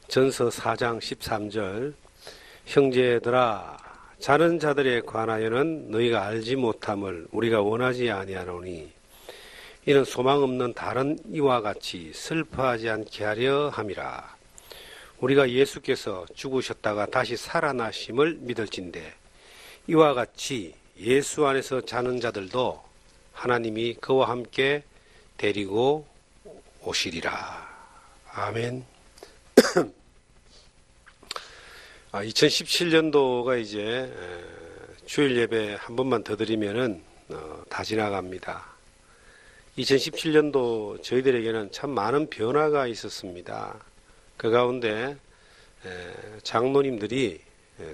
전서 4장 13절 형제들아 자는 자들에 관하여는 너희가 알지 못함을 우리가 원하지 아니하노니 이는 소망 없는 다른 이와 같이 슬퍼하지 않게 하려 함이라. 우리가 예수께서 죽으셨다가 다시 살아나심을 믿을진대 이와 같이 예수 안에서 자는 자들도 하나님이 그와 함께 데리고 오시리라. 아멘. 2017년도가 이제 주일 예배 한 번만 더 드리면은 다 지나갑니다. 2017년도 저희들에게는 참 많은 변화가 있었습니다. 그 가운데 장로님들이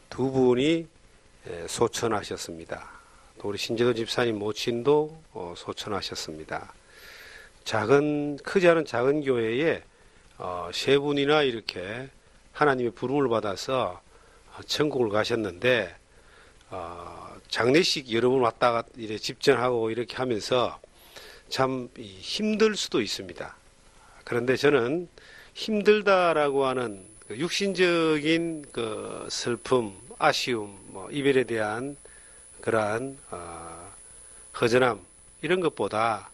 두 분이 소천하셨습니다. 또 우리 신재도 집사님 모친도 소천하셨습니다. 크지 않은 작은 교회에 세 분이나 이렇게 하나님의 부름을 받아서 천국을 가셨는데 장례식 여러 번 왔다가 이렇게 집전하고 이렇게 하면서 참 힘들 수도 있습니다. 그런데 저는 힘들다라고 하는 그 육신적인 그 슬픔, 아쉬움, 이별에 대한 그러한 허전함 이런 것보다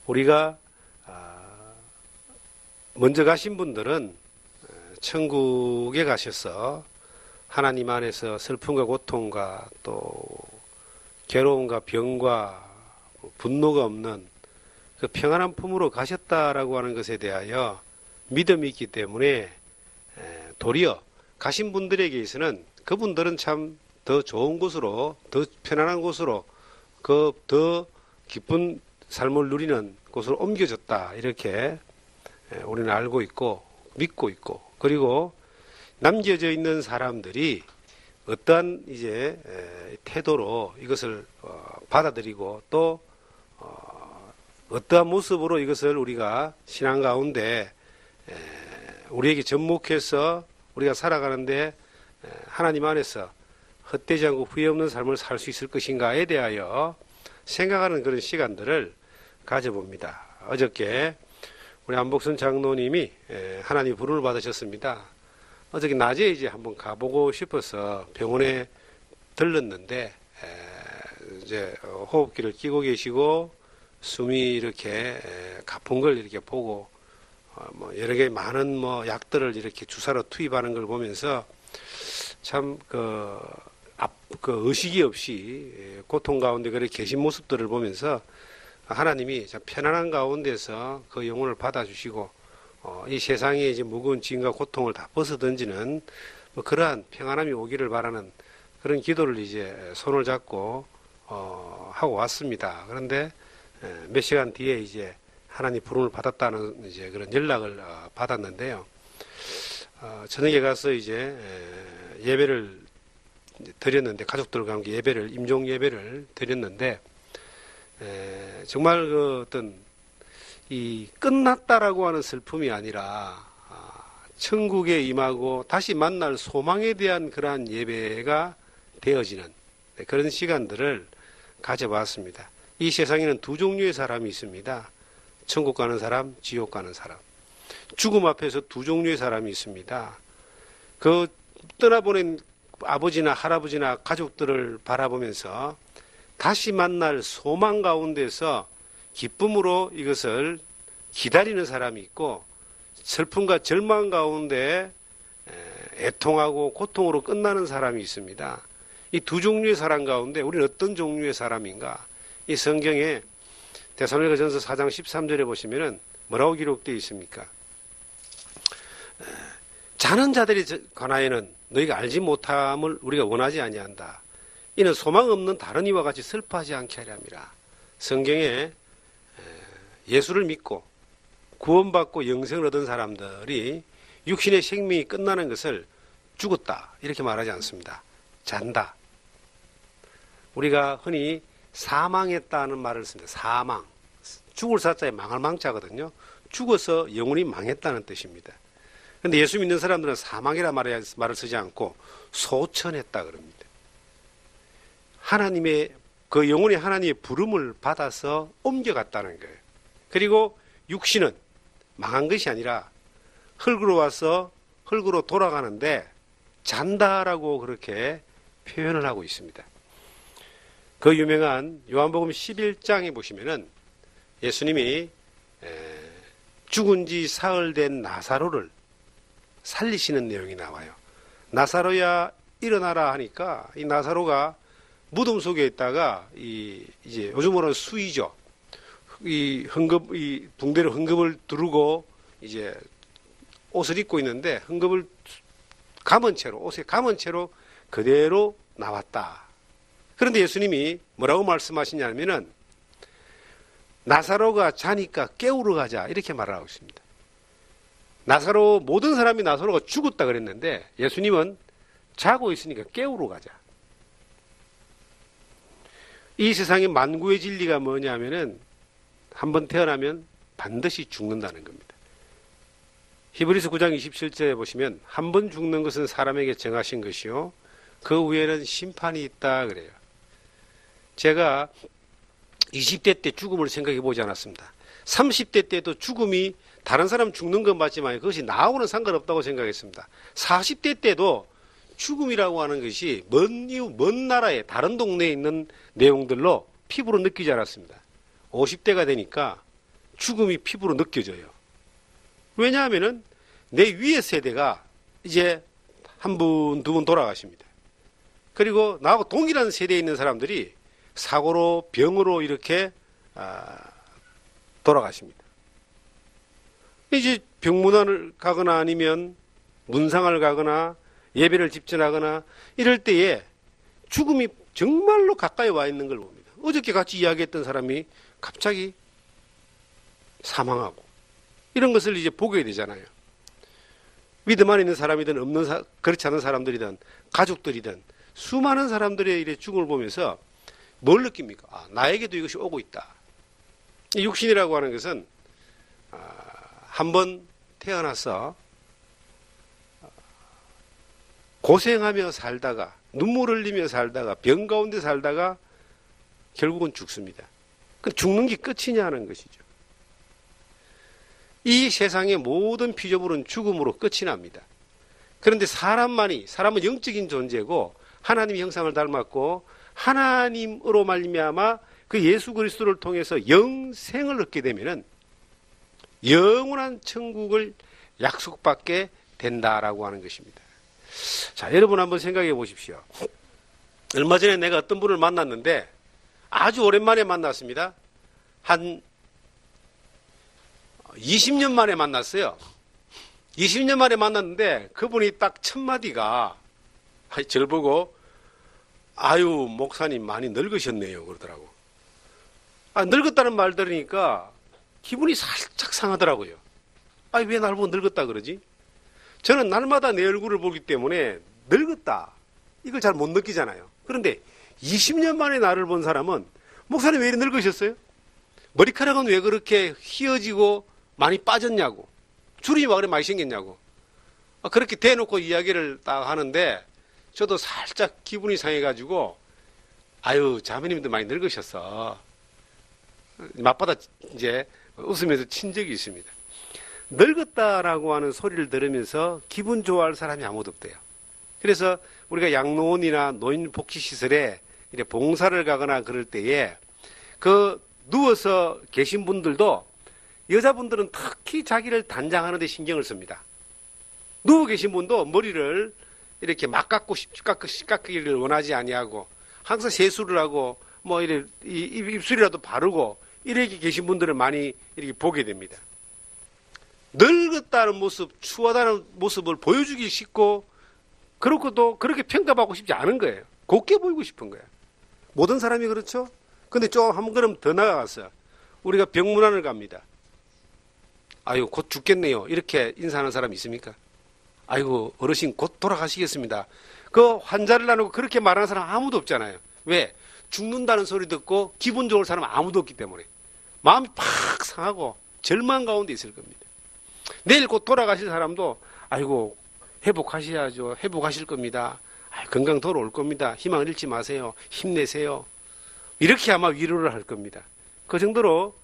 우리가 먼저 가신 분들은 천국에 가셔서 하나님 안에서 슬픔과 고통과 또 괴로움과 병과 분노가 없는 그 평안한 품으로 가셨다라고 하는 것에 대하여 믿음이 있기 때문에 도리어 가신 분들에게서는 그분들은 참 더 좋은 곳으로 더 편안한 곳으로 그 더 기쁜 삶을 누리는 곳으로 옮겨졌다 이렇게 우리는 알고 있고 믿고 있고 그리고 남겨져 있는 사람들이 어떠한 이제 태도로 이것을 받아들이고 또 어떠한 모습으로 이것을 우리가 신앙 가운데 우리에게 접목해서 우리가 살아가는데 하나님 안에서 헛되지 않고 후회 없는 삶을 살 수 있을 것인가에 대하여 생각하는 그런 시간들을 가져봅니다. 어저께 우리 안복선 장로님이 하나님 부름을 받으셨습니다. 어저께 낮에 이제 한번 가보고 싶어서 병원에 들렀는데 이제 호흡기를 끼고 계시고 숨이 이렇게 가쁜 걸 이렇게 보고 여러 개 많은 약들을 이렇게 주사로 투입하는 걸 보면서 참 그 의식이 없이 고통 가운데 그렇게 계신 모습들을 보면서 하나님이 참 편안한 가운데서 그 영혼을 받아주시고 이 세상에 이제 무거운 짐과 고통을 다 벗어던지는 그러한 평안함이 오기를 바라는 그런 기도를 이제 손을 잡고 하고 왔습니다. 그런데 몇 시간 뒤에 이제 하나님 부름을 받았다는 이제 그런 연락을 받았는데요. 저녁에 가서 이제 예배를 드렸는데 가족들과 함께 임종 예배를 드렸는데 정말 그 어떤 이 끝났다라고 하는 슬픔이 아니라 천국에 임하고 다시 만날 소망에 대한 그러한 예배가 되어지는 그런 시간들을 가져봤습니다. 이 세상에는 두 종류의 사람이 있습니다. 천국 가는 사람, 지옥 가는 사람. 죽음 앞에서 두 종류의 사람이 있습니다. 그 떠나보낸 아버지나 할아버지나 가족들을 바라보면서 다시 만날 소망 가운데서 기쁨으로 이것을 기다리는 사람이 있고 슬픔과 절망 가운데 애통하고 고통으로 끝나는 사람이 있습니다. 이 두 종류의 사람 가운데 우리는 어떤 종류의 사람인가? 이 성경에 데살로니가전서 4장 13절에 보시면은 뭐라고 기록되어 있습니까? 자는 자들에 관하여는 너희가 알지 못함을 우리가 원하지 아니한다. 이는 소망 없는 다른 이와 같이 슬퍼하지 않게 하려 함이라. 성경에 예수를 믿고 구원받고 영생을 얻은 사람들이 육신의 생명이 끝나는 것을 죽었다 이렇게 말하지 않습니다. 잔다. 우리가 흔히 사망했다는 말을 씁니다. 사망. 죽을 사자에 망할 망자거든요. 죽어서 영혼이 망했다는 뜻입니다. 그런데 예수 믿는 사람들은 사망이라 말을 쓰지 않고 소천했다 그럽니다. 하나님의 그 영혼이 하나님의 부름을 받아서 옮겨갔다는 거예요. 그리고 육신은 망한 것이 아니라 흙으로 와서 흙으로 돌아가는데 잔다라고 그렇게 표현을 하고 있습니다. 그 유명한 요한복음 11장에 보시면은 예수님이 죽은 지 사흘 된 나사로를 살리시는 내용이 나와요. 나사로야 일어나라 하니까 이 나사로가 무덤 속에 있다가 이제 요즘으로는 수의죠. 이 붕대로 흥금을 두르고 이제 옷을 입고 있는데 흥금을 감은 채로 옷에 감은 채로 그대로 나왔다. 그런데 예수님이 뭐라고 말씀하시냐면은 나사로가 자니까 깨우러 가자 이렇게 말하고 있습니다. 모든 사람이 나사로가 죽었다 그랬는데 예수님은 자고 있으니까 깨우러 가자. 이 세상의 만구의 진리가 뭐냐면은 한번 태어나면 반드시 죽는다는 겁니다. 히브리서 9장 27절에 보시면 한 번 죽는 것은 사람에게 정하신 것이요 그 후에는 심판이 있다 그래요. 제가 20대 때 죽음을 생각해 보지 않았습니다. 30대 때도 죽음이 다른 사람 죽는 건 맞지만 그것이 나하고는 상관없다고 생각했습니다. 40대 때도 죽음이라고 하는 것이 먼 나라에 다른 동네에 있는 내용들로 피부로 느끼지 않았습니다. 50대가 되니까 죽음이 피부로 느껴져요. 왜냐하면은 내 위의 세대가 이제 한 분, 두 분 돌아가십니다. 그리고 나하고 동일한 세대에 있는 사람들이 사고로 병으로 이렇게 돌아가십니다. 이제 병문안을 가거나 아니면 문상을 가거나 예배를 집전하거나 이럴 때에 죽음이 정말로 가까이 와 있는 걸 봅니다. 어저께 같이 이야기했던 사람이 갑자기 사망하고 이런 것을 이제 보게 되잖아요. 믿음 안에 있는 사람이든 그렇지 않은 사람들이든 가족들이든 수많은 사람들의 이래 죽음을 보면서 뭘 느낍니까? 나에게도 이것이 오고 있다. 육신이라고 하는 것은 한번 태어나서 고생하며 살다가 눈물 흘리며 살다가 병 가운데 살다가 결국은 죽습니다. 죽는 게 끝이냐는 것이죠. 이 세상의 모든 피조물은 죽음으로 끝이 납니다. 그런데 사람은 영적인 존재고 하나님의 형상을 닮았고 하나님으로 말미암아 그 예수 그리스도를 통해서 영생을 얻게 되면은 영원한 천국을 약속받게 된다라고 하는 것입니다. 자, 여러분 한번 생각해 보십시오. 얼마 전에 내가 어떤 분을 만났는데 아주 오랜만에 만났습니다. 한 20년 만에 만났어요. 20년 만에 만났는데 그분이 딱 첫 마디가 저를 보고 아유 목사님 많이 늙으셨네요 그러더라고. 늙었다는 말 들으니까 기분이 살짝 상하더라고요. 왜 날 보고 늙었다 그러지? 저는 날마다 내 얼굴을 보기 때문에 늙었다 이걸 잘 못 느끼잖아요. 그런데 20년 만에 나를 본 사람은 목사님 왜 이렇게 늙으셨어요? 머리카락은 왜 그렇게 휘어지고 많이 빠졌냐고, 주름이 왜 그렇게 많이 생겼냐고, 그렇게 대놓고 이야기를 딱 하는데 저도 살짝 기분이 상해가지고 아유 자매님도 많이 늙으셨어 맞받아 이제 웃으면서 친 적이 있습니다. 늙었다라고 하는 소리를 들으면서 기분 좋아할 사람이 아무도 없대요. 그래서 우리가 양로원이나 노인복지시설에 봉사를 가거나 그럴 때에 그 누워서 계신 분들도 여자분들은 특히 자기를 단장하는 데 신경을 씁니다. 누워 계신 분도 머리를 이렇게 막 깎기를 원하지 아니하고 항상 세수를 하고 뭐 이래 입술이라도 바르고 이렇게 계신 분들을 많이 이렇게 보게 됩니다. 늙었다는 모습, 추하다는 모습을 보여주기 쉽고 그렇고도 그렇게 평가받고 싶지 않은 거예요. 곱게 보이고 싶은 거예요. 모든 사람이 그렇죠? 근데 좀 한 걸음 더 나아갔어요. 우리가 병문안을 갑니다. 아유 곧 죽겠네요 이렇게 인사하는 사람 있습니까? 아이고 어르신 곧 돌아가시겠습니다. 그 환자를 나누고 그렇게 말하는 사람 아무도 없잖아요. 왜? 죽는다는 소리 듣고 기분 좋을 사람 아무도 없기 때문에 마음이 팍 상하고 절망 가운데 있을 겁니다. 내일 곧 돌아가실 사람도 아이고 회복하셔야죠. 회복하실 겁니다. 건강 돌아올 겁니다. 희망을 잃지 마세요. 힘내세요. 이렇게 아마 위로를 할 겁니다. 그 정도로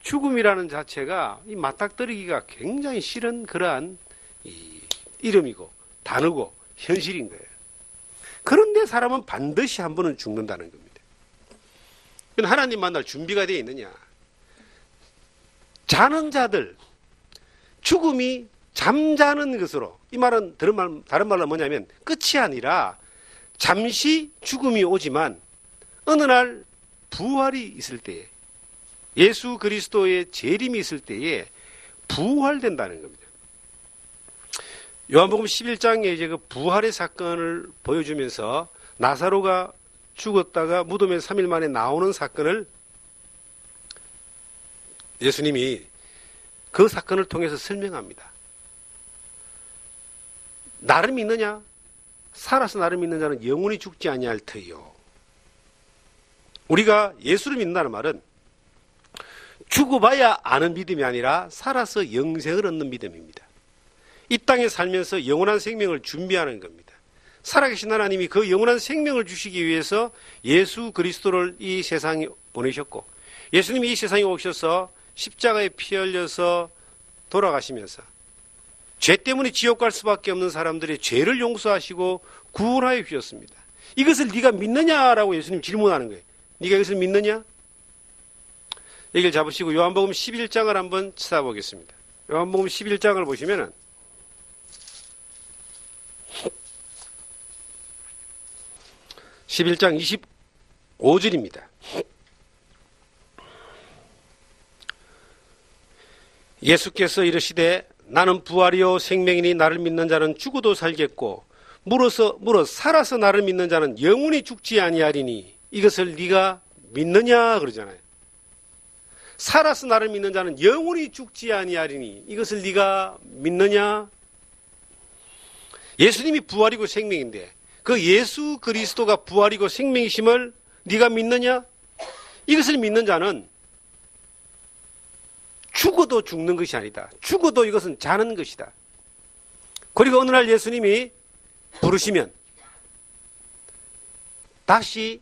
죽음이라는 자체가 이 맞닥뜨리기가 굉장히 싫은 그러한 이름이고 단어고 현실인 거예요. 그런데 사람은 반드시 한 번은 죽는다는 겁니다. 하나님 만날 준비가 되어 있느냐? 자는 자들, 죽음이 잠자는 것으로, 이 말은 다른 말로 뭐냐면 끝이 아니라 잠시 죽음이 오지만 어느 날 부활이 있을 때에, 예수 그리스도의 재림이 있을 때에 부활된다는 겁니다. 요한복음 11장에 이제 그 부활의 사건을 보여주면서 나사로가 죽었다가 무덤에 3일 만에 나오는 사건을 예수님이 그 사건을 통해서 설명합니다. 나를 믿느냐? 살아서 나를 믿는 자는 영원히 죽지 아니할 터이요. 우리가 예수를 믿는다는 말은 죽어봐야 아는 믿음이 아니라 살아서 영생을 얻는 믿음입니다. 이 땅에 살면서 영원한 생명을 준비하는 겁니다. 살아계신 하나님이 그 영원한 생명을 주시기 위해서 예수 그리스도를 이 세상에 보내셨고, 예수님이 이 세상에 오셔서 십자가에 피 흘려서 돌아가시면서 죄 때문에 지옥 갈 수밖에 없는 사람들의 죄를 용서하시고 구원하여 주셨습니다. 이것을 네가 믿느냐라고 예수님 질문하는 거예요. 네가 이것을 믿느냐? 얘기를 잡으시고 요한복음 11장을 한번 찾아보겠습니다. 요한복음 11장을 보시면은 11장 25절입니다. 예수께서 이르시되 나는 부활이요 생명이니 나를 믿는 자는 죽어도 살겠고 물어 살아서 나를 믿는 자는 영원히 죽지 아니하리니 이것을 네가 믿느냐 그러잖아요. 살아서 나를 믿는 자는 영원히 죽지 아니하리니 이것을 네가 믿느냐? 예수님이 부활이고 생명인데 그 예수 그리스도가 부활이고 생명이심을 네가 믿느냐? 이것을 믿는 자는 죽어도 죽는 것이 아니다. 죽어도 이것은 자는 것이다. 그리고 어느 날 예수님이 부르시면 다시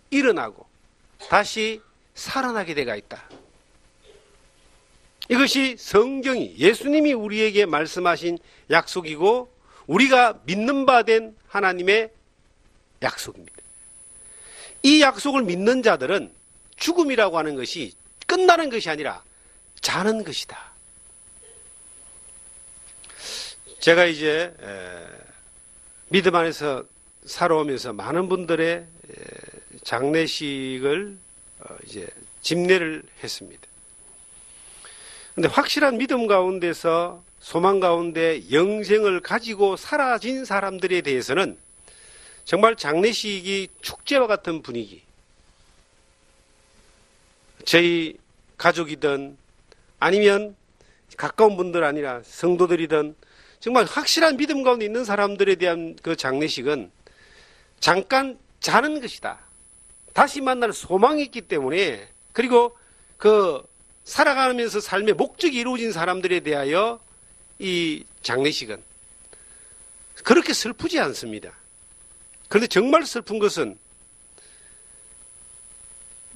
일어나고 다시 살아나게 되가 있다. 이것이 성경이 예수님이 우리에게 말씀하신 약속이고 우리가 믿는 바 된 하나님의 약속입니다. 이 약속을 믿는 자들은 죽음이라고 하는 것이 끝나는 것이 아니라 자는 것이다. 제가 이제 믿음 안에서 살아오면서 많은 분들의 장례식을 이제 집례를 했습니다. 그런데 확실한 믿음 가운데서 소망 가운데 영생을 가지고 사라진 사람들에 대해서는 정말 장례식이 축제와 같은 분위기, 저희 가족이든 아니면 가까운 분들 아니라 성도들이든 정말 확실한 믿음 가운데 있는 사람들에 대한 그 장례식은 잠깐 자는 것이다. 다시 만날 소망이 있기 때문에, 그리고 그 살아가면서 삶의 목적이 이루어진 사람들에 대하여 이 장례식은 그렇게 슬프지 않습니다. 그런데 정말 슬픈 것은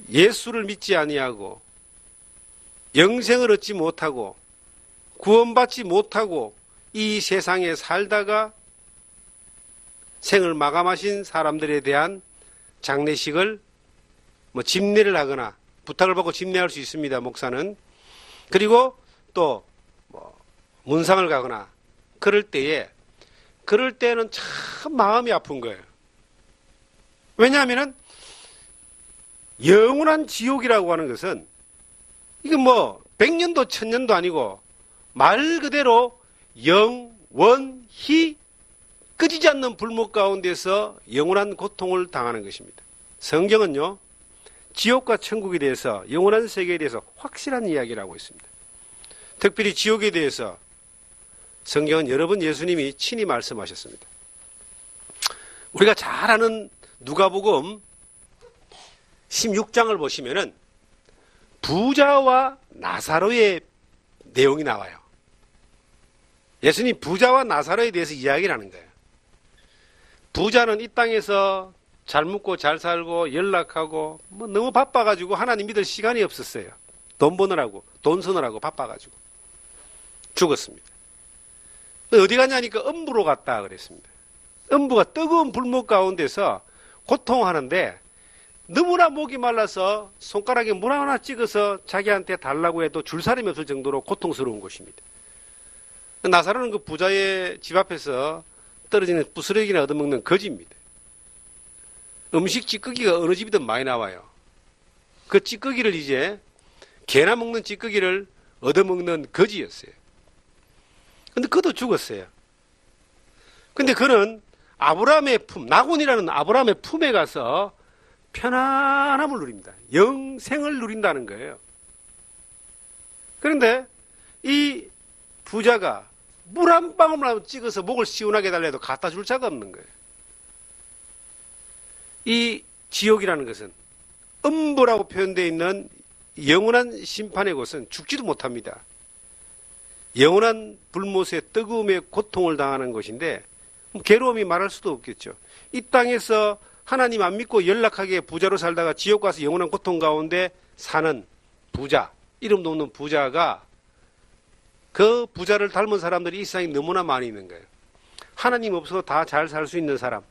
예수를 믿지 아니하고 영생을 얻지 못하고 구원받지 못하고 이 세상에 살다가 생을 마감하신 사람들에 대한 장례식을 집례를 하거나 부탁을 받고 집례할 수 있습니다. 목사는. 그리고 또 문상을 가거나 그럴 때는 참 마음이 아픈 거예요. 왜냐하면은 영원한 지옥이라고 하는 것은 이게 100년도 1000년도 아니고 말 그대로 영원히 끄지지 않는 불목 가운데서 영원한 고통을 당하는 것입니다. 성경은요, 지옥과 천국에 대해서, 영원한 세계에 대해서 확실한 이야기를 하고 있습니다. 특별히 지옥에 대해서 성경은 여러 번 예수님이 친히 말씀하셨습니다. 우리가 잘 아는 누가복음 16장을 보시면은 부자와 나사로의 내용이 나와요. 예수님 부자와 나사로에 대해서 이야기를 하는 거예요. 부자는 이 땅에서 잘 먹고 잘 살고 연락하고 너무 바빠가지고 하나님 믿을 시간이 없었어요. 돈 버느라고, 돈 쓰느라고 바빠가지고 죽었습니다. 어디 갔냐니까 음부로 갔다 그랬습니다. 음부가 뜨거운 불목 가운데서 고통하는데 너무나 목이 말라서 손가락에 물 하나 찍어서 자기한테 달라고 해도 줄 사람이 없을 정도로 고통스러운 곳입니다. 나사로는 그 부자의 집 앞에서 떨어지는 부스러기나 얻어먹는 거지입니다. 음식 찌꺼기가 어느 집이든 많이 나와요. 그 찌꺼기를 이제 개나 먹는 찌꺼기를 얻어먹는 거지였어요. 근데 그도 죽었어요. 근데 그는 아브라함의 품, 나곤이라는 아브라함의 품에 가서 편안함을 누립니다. 영생을 누린다는 거예요. 그런데 이 부자가 물 한 방울만 찍어서 목을 시원하게 달래도 갖다 줄 자가 없는 거예요. 이 지옥이라는 것은 음부라고 표현되어 있는 영원한 심판의 곳은 죽지도 못합니다. 영원한 불못의 뜨거움에 고통을 당하는 것인데 괴로움이 말할 수도 없겠죠. 이 땅에서 하나님 안 믿고 연락하게 부자로 살다가 지옥 가서 영원한 고통 가운데 사는 부자, 이름도 없는 부자가 그 부자를 닮은 사람들이 이 세상에 너무나 많이 있는 거예요. 하나님 없어도 다 잘 살 수 있는 사람,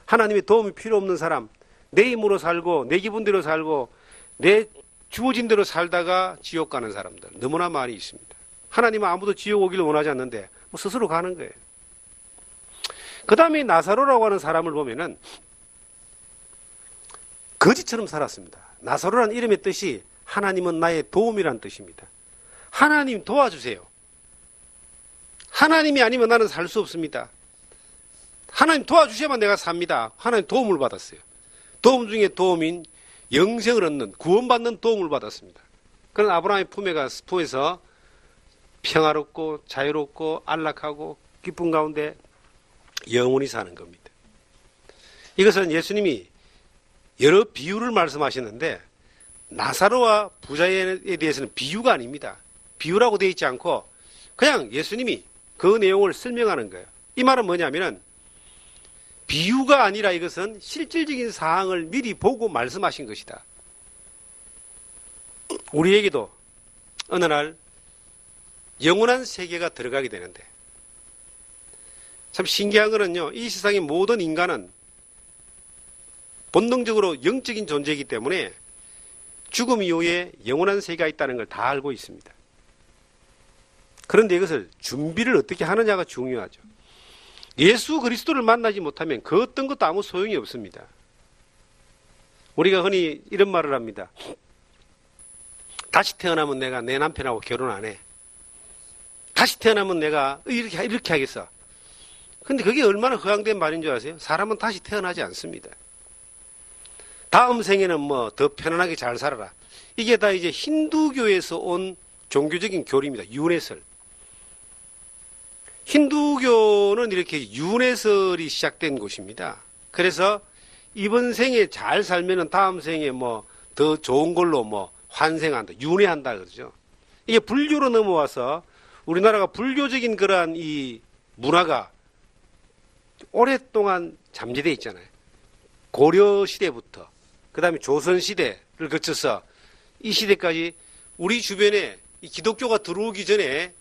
하나님의 도움이 필요 없는 사람, 내 힘으로 살고 내 기분대로 살고 내 주어진 대로 살다가 지옥 가는 사람들 너무나 많이 있습니다. 하나님은 아무도 지옥 오기를 원하지 않는데 스스로 가는 거예요. 그 다음에 나사로라고 하는 사람을 보면은 거지처럼 살았습니다. 나사로라는 이름의 뜻이 하나님은 나의 도움이라는 뜻입니다. 하나님 도와주세요. 하나님이 아니면 나는 살 수 없습니다. 하나님 도와주셔야만 내가 삽니다. 하나님 도움을 받았어요. 도움 중에 도움인 영생을 얻는, 구원받는 도움을 받았습니다. 그런 아브라함의 품에서 평화롭고 자유롭고 안락하고 기쁜 가운데 영원히 사는 겁니다. 이것은 예수님이 여러 비유를 말씀하셨는데 나사로와 부자에 대해서는 비유가 아닙니다. 비유라고 되어 있지 않고 그냥 예수님이 그 내용을 설명하는 거예요. 이 말은 뭐냐면은 비유가 아니라 이것은 실질적인 사항을 미리 보고 말씀하신 것이다. 우리에게도 어느 날 영원한 세계가 들어가게 되는데 참 신기한 거는요, 이 세상의 모든 인간은 본능적으로 영적인 존재이기 때문에 죽음 이후에 영원한 세계가 있다는 걸 다 알고 있습니다. 그런데 이것을 준비를 어떻게 하느냐가 중요하죠. 예수 그리스도를 만나지 못하면 그 어떤 것도 아무 소용이 없습니다. 우리가 흔히 이런 말을 합니다. 다시 태어나면 내가 내 남편하고 결혼 안 해. 다시 태어나면 내가 이렇게 하겠어. 근데 그게 얼마나 허황된 말인 줄 아세요? 사람은 다시 태어나지 않습니다. 다음 생에는 뭐 더 편안하게 잘 살아라. 이게 다 이제 힌두교에서 온 종교적인 교리입니다. 윤회설. 힌두교는 이렇게 윤회설이 시작된 곳입니다. 그래서 이번 생에 잘 살면은 다음 생에 뭐 더 좋은 걸로 뭐 환생한다, 윤회한다 그러죠. 이게 불교로 넘어와서 우리나라가 불교적인 그러한 이 문화가 오랫동안 잠재되어 있잖아요. 고려 시대부터 그 다음에 조선 시대를 거쳐서 이 시대까지 우리 주변에 이 기독교가 들어오기 전에,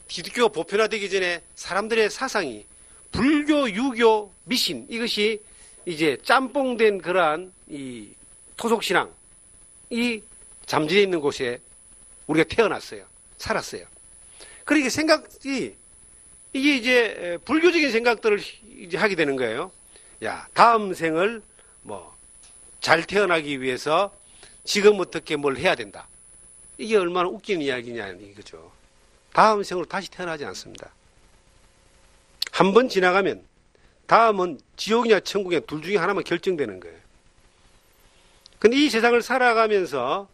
기독교가 보편화되기 전에 사람들의 사상이 불교, 유교, 미신, 이것이 이제 짬뽕된 그러한 이 토속신앙이 잠재되어 있는 곳에 우리가 태어났어요. 살았어요. 그러니까 생각이, 이게 이제 불교적인 생각들을 이제 하게 되는 거예요. 야, 다음 생을 뭐 잘 태어나기 위해서 지금 어떻게 뭘 해야 된다. 이게 얼마나 웃기는 이야기냐 이거죠. 다음 생으로 다시 태어나지 않습니다. 한 번 지나가면 다음은 지옥이냐 천국이냐 둘 중에 하나만 결정되는 거예요. 근데 이 세상을 살아가면서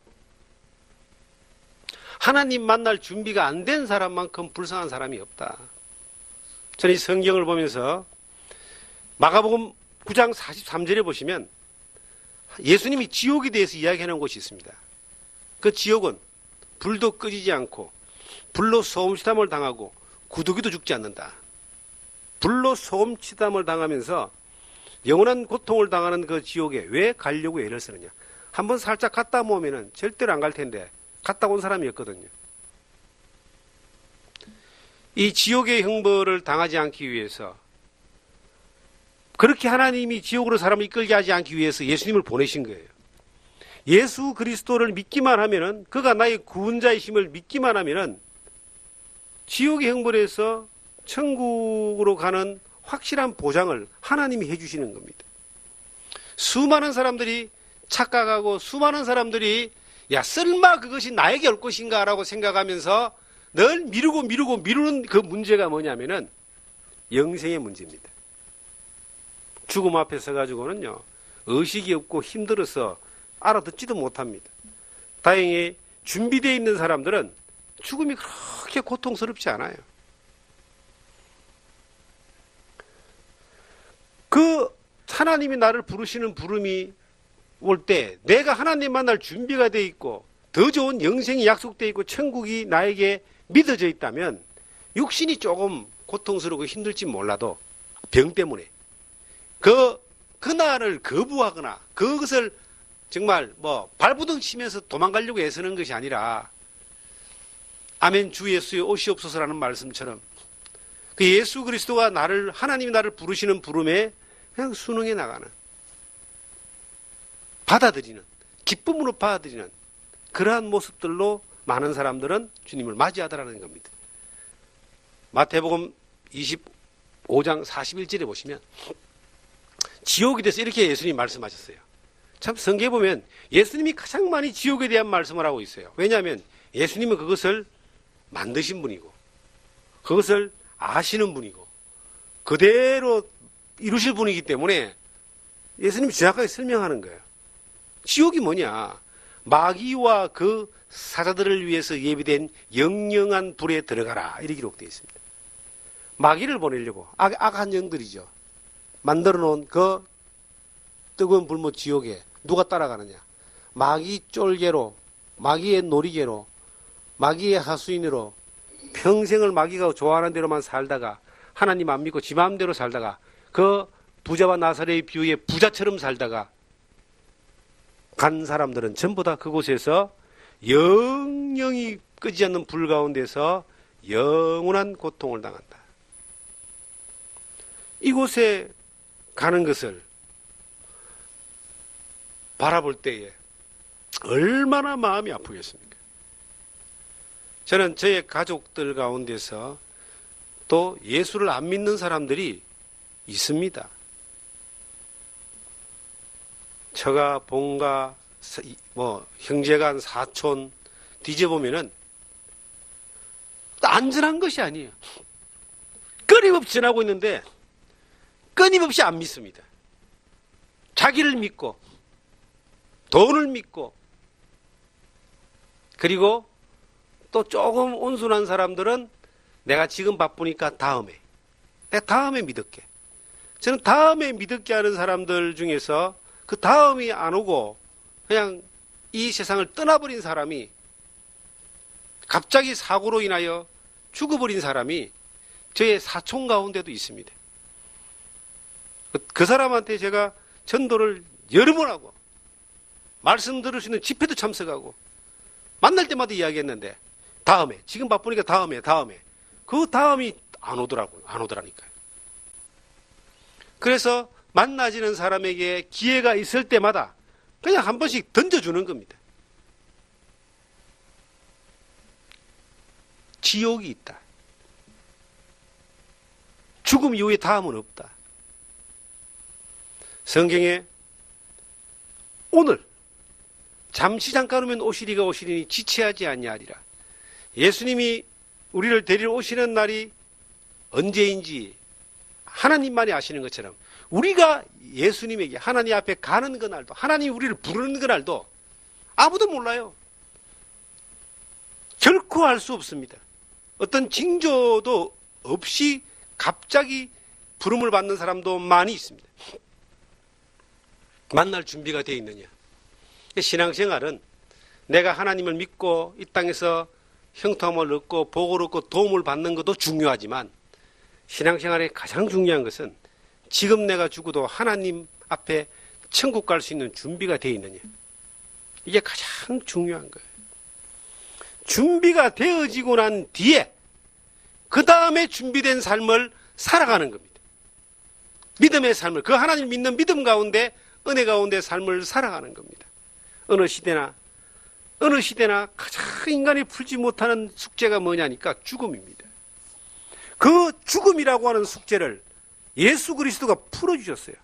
하나님 만날 준비가 안 된 사람만큼 불쌍한 사람이 없다. 저는 이 성경을 보면서 마가복음 9장 43절에 보시면 예수님이 지옥에 대해서 이야기하는 곳이 있습니다. 그 지옥은 불도 꺼지지 않고 불로 소금치담을 당하고 구더기도 죽지 않는다. 불로 소금치담을 당하면서 영원한 고통을 당하는 그 지옥에 왜 가려고 애를 쓰느냐. 한번 살짝 갔다 오면은 절대로 안 갈 텐데 갔다 온 사람이 없거든요. 이 지옥의 형벌을 당하지 않기 위해서, 그렇게 하나님이 지옥으로 사람을 이끌게 하지 않기 위해서 예수님을 보내신 거예요. 예수 그리스도를 믿기만 하면은, 그가 나의 구원자이심을 믿기만 하면은 지옥의 형벌에서 천국으로 가는 확실한 보장을 하나님이 해주시는 겁니다. 수많은 사람들이 착각하고, 수많은 사람들이 야, 설마 그것이 나에게 올 것인가 라고 생각하면서 늘 미루는 그 문제가 뭐냐면은 영생의 문제입니다. 죽음 앞에 서가지고는요, 의식이 없고 힘들어서 알아듣지도 못합니다. 다행히 준비되어 있는 사람들은 죽음이 그렇게 고통스럽지 않아요. 그 하나님이 나를 부르시는 부름이 올 때 내가 하나님 만날 준비가 되어 있고 더 좋은 영생이 약속되어 있고 천국이 나에게 믿어져 있다면 육신이 조금 고통스럽고 힘들지 몰라도 병 때문에 그날을 거부하거나 그것을 정말 발부둥 치면서 도망가려고 애쓰는 것이 아니라 아멘 주 예수의 오시옵소서라는 말씀처럼 그 예수 그리스도가 하나님이 나를 부르시는 부름에 그냥 순응해 나가는, 받아들이는, 기쁨으로 받아들이는 그러한 모습들로 많은 사람들은 주님을 맞이하더라는 겁니다. 마태복음 25장 41절에 보시면 지옥에 대해서 이렇게 예수님이 말씀하셨어요. 참 성경에 보면 예수님이 가장 많이 지옥에 대한 말씀을 하고 있어요. 왜냐하면 예수님은 그것을 만드신 분이고 그것을 아시는 분이고 그대로 이루실 분이기 때문에 예수님이 정확하게 설명하는 거예요. 지옥이 뭐냐? 마귀와 그 사자들을 위해서 예비된 영영한 불에 들어가라 이렇게 기록되어 있습니다. 마귀를 보내려고 악한 영들이죠. 만들어 놓은 그 뜨거운 불못 지옥에 누가 따라가느냐? 마귀 쫄개로, 마귀의 놀이개로, 마귀의 하수인으로 평생을 마귀가 좋아하는 대로만 살다가 하나님 안 믿고 지 마음대로 살다가 그 부자와 나사렛의 비유의 부자처럼 살다가 간 사람들은 전부 다 그곳에서 영영이 끄지 않는 불 가운데서 영원한 고통을 당한다. 이곳에 가는 것을 바라볼 때에 얼마나 마음이 아프겠습니까? 저는 저의 가족들 가운데서 또 예수를 안 믿는 사람들이 있습니다. 처가, 본가, 형제간, 사촌 뒤져보면은 안전한 것이 아니에요. 끊임없이 지나고 있는데 끊임없이 안 믿습니다. 자기를 믿고 돈을 믿고 그리고 또 조금 온순한 사람들은 내가 지금 바쁘니까 다음에 내가 다음에 믿을게. 저는 다음에 믿을게 하는 사람들 중에서 그 다음이 안 오고 그냥 이 세상을 떠나버린 사람이 갑자기 사고로 인하여 죽어버린 사람이 저의 사촌 가운데도 있습니다. 그 사람한테 제가 전도를 여러 번 하고 말씀 들을 수 있는 집회도 참석하고 만날 때마다 이야기했는데 다음에 지금 바쁘니까 다음에 그 다음이 안 오더라니까요. 그래서 만나지는 사람에게 기회가 있을 때마다 그냥 한 번씩 던져주는 겁니다. 지옥이 있다. 죽음 이후에 다음은 없다. 성경에 오늘 잠시 잠깐이면 오시리가 오시리니 지체하지 아니하리라. 예수님이 우리를 데리러 오시는 날이 언제인지 하나님만이 아시는 것처럼 우리가 예수님에게 하나님 앞에 가는 그날도 하나님이 우리를 부르는 그날도 아무도 몰라요. 결코 알 수 없습니다. 어떤 징조도 없이 갑자기 부름을 받는 사람도 많이 있습니다. 만날 준비가 되어 있느냐. 신앙생활은 내가 하나님을 믿고 이 땅에서 형통함을 얻고 복을 얻고 도움을 받는 것도 중요하지만 신앙생활의 가장 중요한 것은 지금 내가 죽어도 하나님 앞에 천국 갈 수 있는 준비가 되어 있느냐. 이게 가장 중요한 거예요. 준비가 되어지고 난 뒤에 그 다음에 준비된 삶을 살아가는 겁니다. 믿음의 삶을, 그 하나님을 믿는 믿음 가운데, 은혜 가운데 삶을 살아가는 겁니다. 어느 시대나 가장 인간이 풀지 못하는 숙제가 뭐냐니까 죽음입니다. 그 죽음이라고 하는 숙제를 예수 그리스도가 풀어주셨어요.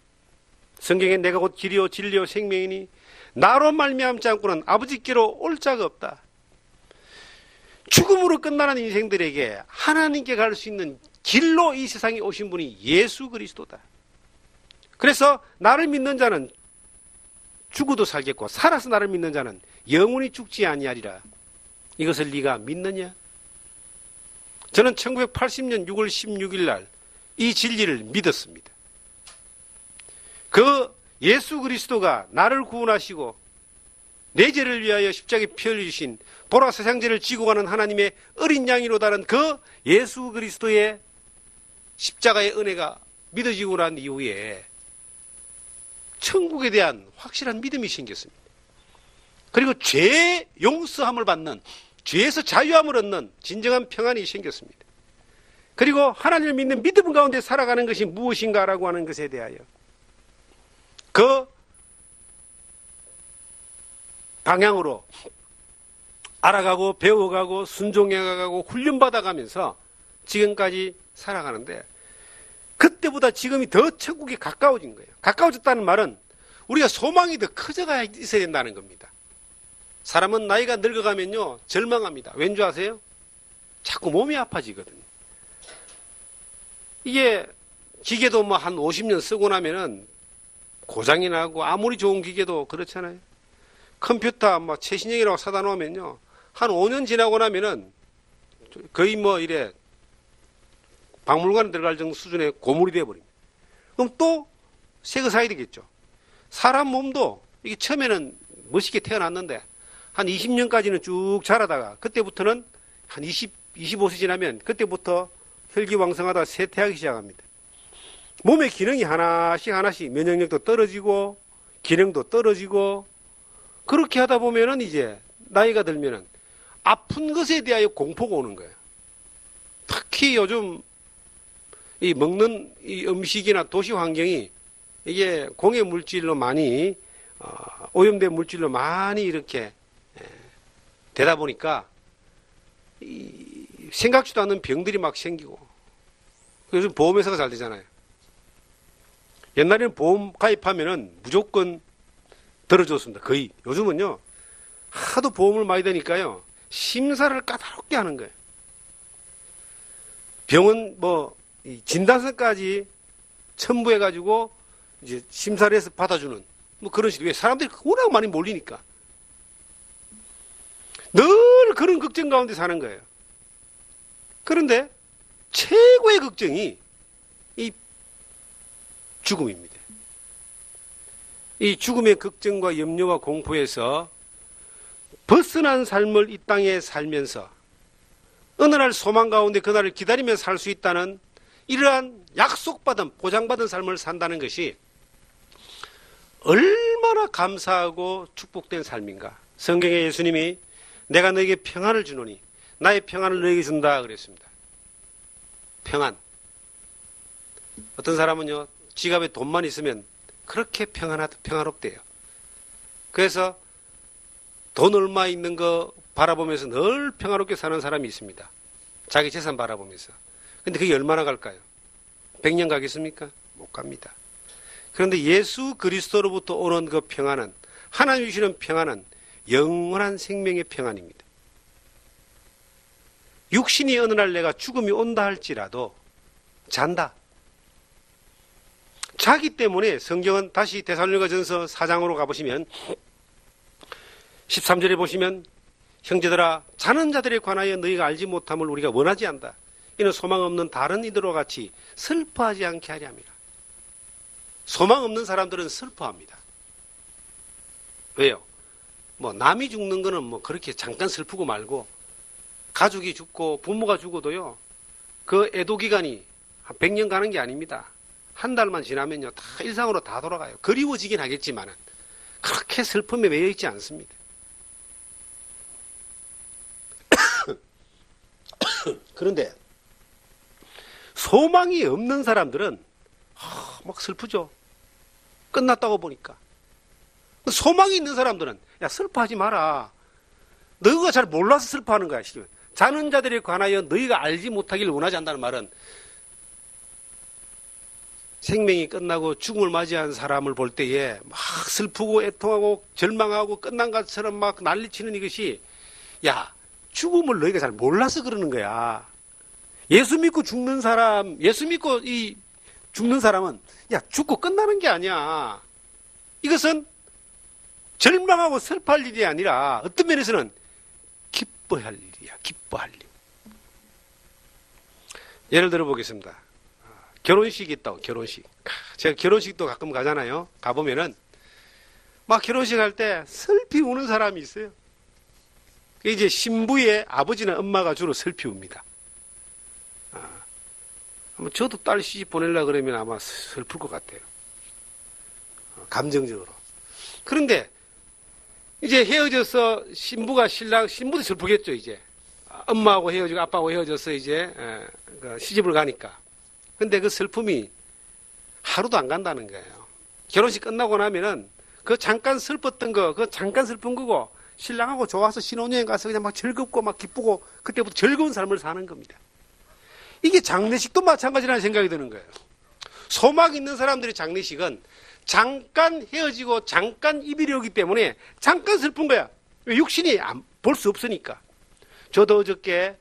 성경에 내가 곧 길이요 진리요 생명이니 나로 말미암지 않고는 아버지께로 올 자가 없다. 죽음으로 끝나는 인생들에게 하나님께 갈 수 있는 길로 이 세상에 오신 분이 예수 그리스도다. 그래서 나를 믿는 자는 죽어도 살겠고 살아서 나를 믿는 자는 영원히 죽지 아니하리라. 이것을 네가 믿느냐? 저는 1980년 6월 16일 날 이 진리를 믿었습니다. 그 예수 그리스도가 나를 구원하시고 내 죄를 위하여 십자가에 피 흘리신 보라 세상 죄를 지고 가는 하나님의 어린 양이로다는 그 예수 그리스도의 십자가의 은혜가 믿어지고 난 이후에 천국에 대한 확실한 믿음이 생겼습니다. 그리고 죄 용서함을 받는, 죄에서 자유함을 얻는 진정한 평안이 생겼습니다. 그리고 하나님을 믿는 믿음 가운데 살아가는 것이 무엇인가라고 하는 것에 대하여 그 방향으로 알아가고 배워가고 순종해가고 훈련받아가면서 지금까지 살아가는데, 그때보다 지금이 더 천국에 가까워진 거예요. 가까워졌다는 말은 우리가 소망이 더 커져가 있어야 된다는 겁니다. 사람은 나이가 늙어가면요 절망합니다. 왠지 아세요? 자꾸 몸이 아파지거든요. 이게 기계도 뭐 한 50년 쓰고 나면은 고장이 나고, 아무리 좋은 기계도 그렇잖아요. 컴퓨터 뭐 최신형이라고 사다 놓으면요 한 5년 지나고 나면은 거의 뭐 이래 박물관에 들어갈 정도 수준의 고물이 되어버립니다. 그럼 또 새 거 사야 되겠죠. 사람 몸도 이게 처음에는 멋있게 태어났는데 한 20년까지는 쭉 자라다가 그때부터는 한 25세 지나면 그때부터 혈기왕성하다 쇠퇴하기 시작합니다. 몸의 기능이 하나씩 면역력도 떨어지고 기능도 떨어지고, 그렇게 하다 보면은 이제 나이가 들면은 아픈 것에 대하여 공포가 오는 거예요. 특히 요즘 이 먹는 이 음식이나 도시 환경이 이게 공해 물질로 많이 오염된 물질로 많이 이렇게 되다 보니까 생각지도 않는 병들이 막 생기고, 요즘 보험회사가 잘 되잖아요. 옛날에는 보험 가입하면은 무조건 들어줬습니다. 거의. 요즘은요 하도 보험을 많이 되니까요 심사를 까다롭게 하는 거예요. 병원 뭐 진단서까지 첨부해가지고 이제 심사를 해서 받아주는 뭐 그런 식으로. 왜? 사람들이 워낙 많이 몰리니까 늘 그런 걱정 가운데 사는 거예요. 그런데 최고의 걱정이 이 죽음입니다. 이 죽음의 걱정과 염려와 공포에서 벗어난 삶을 이 땅에 살면서 어느 날 소망 가운데 그날을 기다리며 살 수 있다는 이러한 약속받은 보장받은 삶을 산다는 것이 얼마나 감사하고 축복된 삶인가. 성경에 예수님이 내가 너에게 평안을 주노니 나의 평안을 너에게 준다 그랬습니다. 평안. 어떤 사람은요 지갑에 돈만 있으면 그렇게 평안롭대요. 그래서 돈 얼마 있는 거 바라보면서 늘 평화롭게 사는 사람이 있습니다. 자기 재산 바라보면서. 근데 그게 얼마나 갈까요? 100년 가겠습니까? 못 갑니다. 그런데 예수 그리스도로부터 오는 그 평안은, 하나님 주시는 평안은 영원한 생명의 평안입니다. 육신이 어느 날 내가 죽음이 온다 할지라도 잔다. 자기 때문에 성경은 다시 데살로니가전서 4장으로 가보시면 13절에 보시면 형제들아 자는 자들에 관하여 너희가 알지 못함을 우리가 원하지 않다. 이는 소망 없는 다른 이들과 같이 슬퍼하지 않게 하려 함이라. 소망 없는 사람들은 슬퍼합니다. 왜요? 뭐 남이 죽는 거는 뭐 그렇게 잠깐 슬프고 말고, 가족이 죽고 부모가 죽어도요 그 애도 기간이 한 100년 가는 게 아닙니다. 한 달만 지나면요 다 일상으로 다 돌아가요. 그리워지긴 하겠지만은 그렇게 슬픔에 매여 있지 않습니다. 그런데 소망이 없는 사람들은 막 슬프죠. 끝났다고 보니까. 소망이 있는 사람들은 야, 슬퍼하지 마라. 너희가 잘 몰라서 슬퍼하는 거야. 자는 자들에 관하여 너희가 알지 못하기를 원하지 않는다는 말은 생명이 끝나고 죽음을 맞이한 사람을 볼 때에 막 슬프고 애통하고 절망하고 끝난 것처럼 막 난리치는 이것이, 야, 죽음을 너희가 잘 몰라서 그러는 거야. 예수 믿고 죽는 사람, 예수 믿고 죽는 사람은 야, 죽고 끝나는 게 아니야. 이것은 절망하고 슬퍼할 일이 아니라 어떤 면에서는 기뻐할 일이야. 기뻐할 일. 예를 들어 보겠습니다. 결혼식이 있다고, 결혼식. 제가 결혼식도 가끔 가잖아요. 가보면은 막 결혼식 할 때 슬피 우는 사람이 있어요. 이제 신부의 아버지나 엄마가 주로 슬피 웁니다. 저도 딸 시집 보내려고 그러면 아마 슬플 것 같아요. 감정적으로. 그런데 이제 헤어져서 신부도 슬프겠죠, 이제. 엄마하고 헤어지고 아빠하고 헤어져서 이제 시집을 가니까. 근데 그 슬픔이 하루도 안 간다는 거예요. 결혼식 끝나고 나면은 그 잠깐 슬펐던 거, 그 잠깐 슬픈 거고, 신랑하고 좋아서 신혼여행 가서 그냥 막 즐겁고 막 기쁘고 그때부터 즐거운 삶을 사는 겁니다. 이게 장례식도 마찬가지라는 생각이 드는 거예요. 소망 있는 사람들의 장례식은 잠깐 헤어지고 잠깐 이별이 오기 때문에 잠깐 슬픈 거야. 왜? 육신이 볼 수 없으니까. 저도 어저께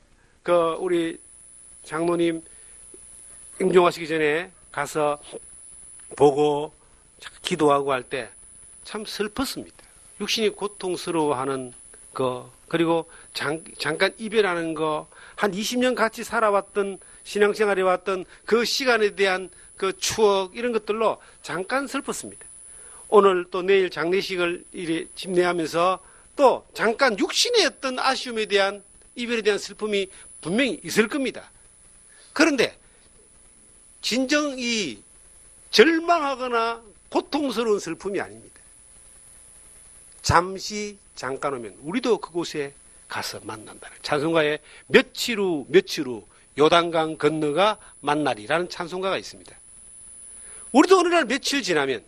우리 장로님 임종하시기 전에 가서 보고 기도하고 할 때 참 슬펐습니다. 육신이 고통스러워하는 거, 그리고 잠깐 이별하는 거, 한 20년 같이 살아왔던 신앙생활에 왔던 그 시간에 대한 그 추억, 이런 것들로 잠깐 슬펐습니다. 오늘 또 내일 장례식을 집례하면서 또 잠깐 육신의 어떤 아쉬움에 대한, 이별에 대한 슬픔이 분명히 있을 겁니다. 그런데 진정 이 절망하거나 고통스러운 슬픔이 아닙니다. 잠깐 오면 우리도 그곳에 가서 만난다는 찬송가에 며칠 후 요단강 건너가 만나리라는 찬송가가 있습니다. 우리도 어느 날 며칠 지나면,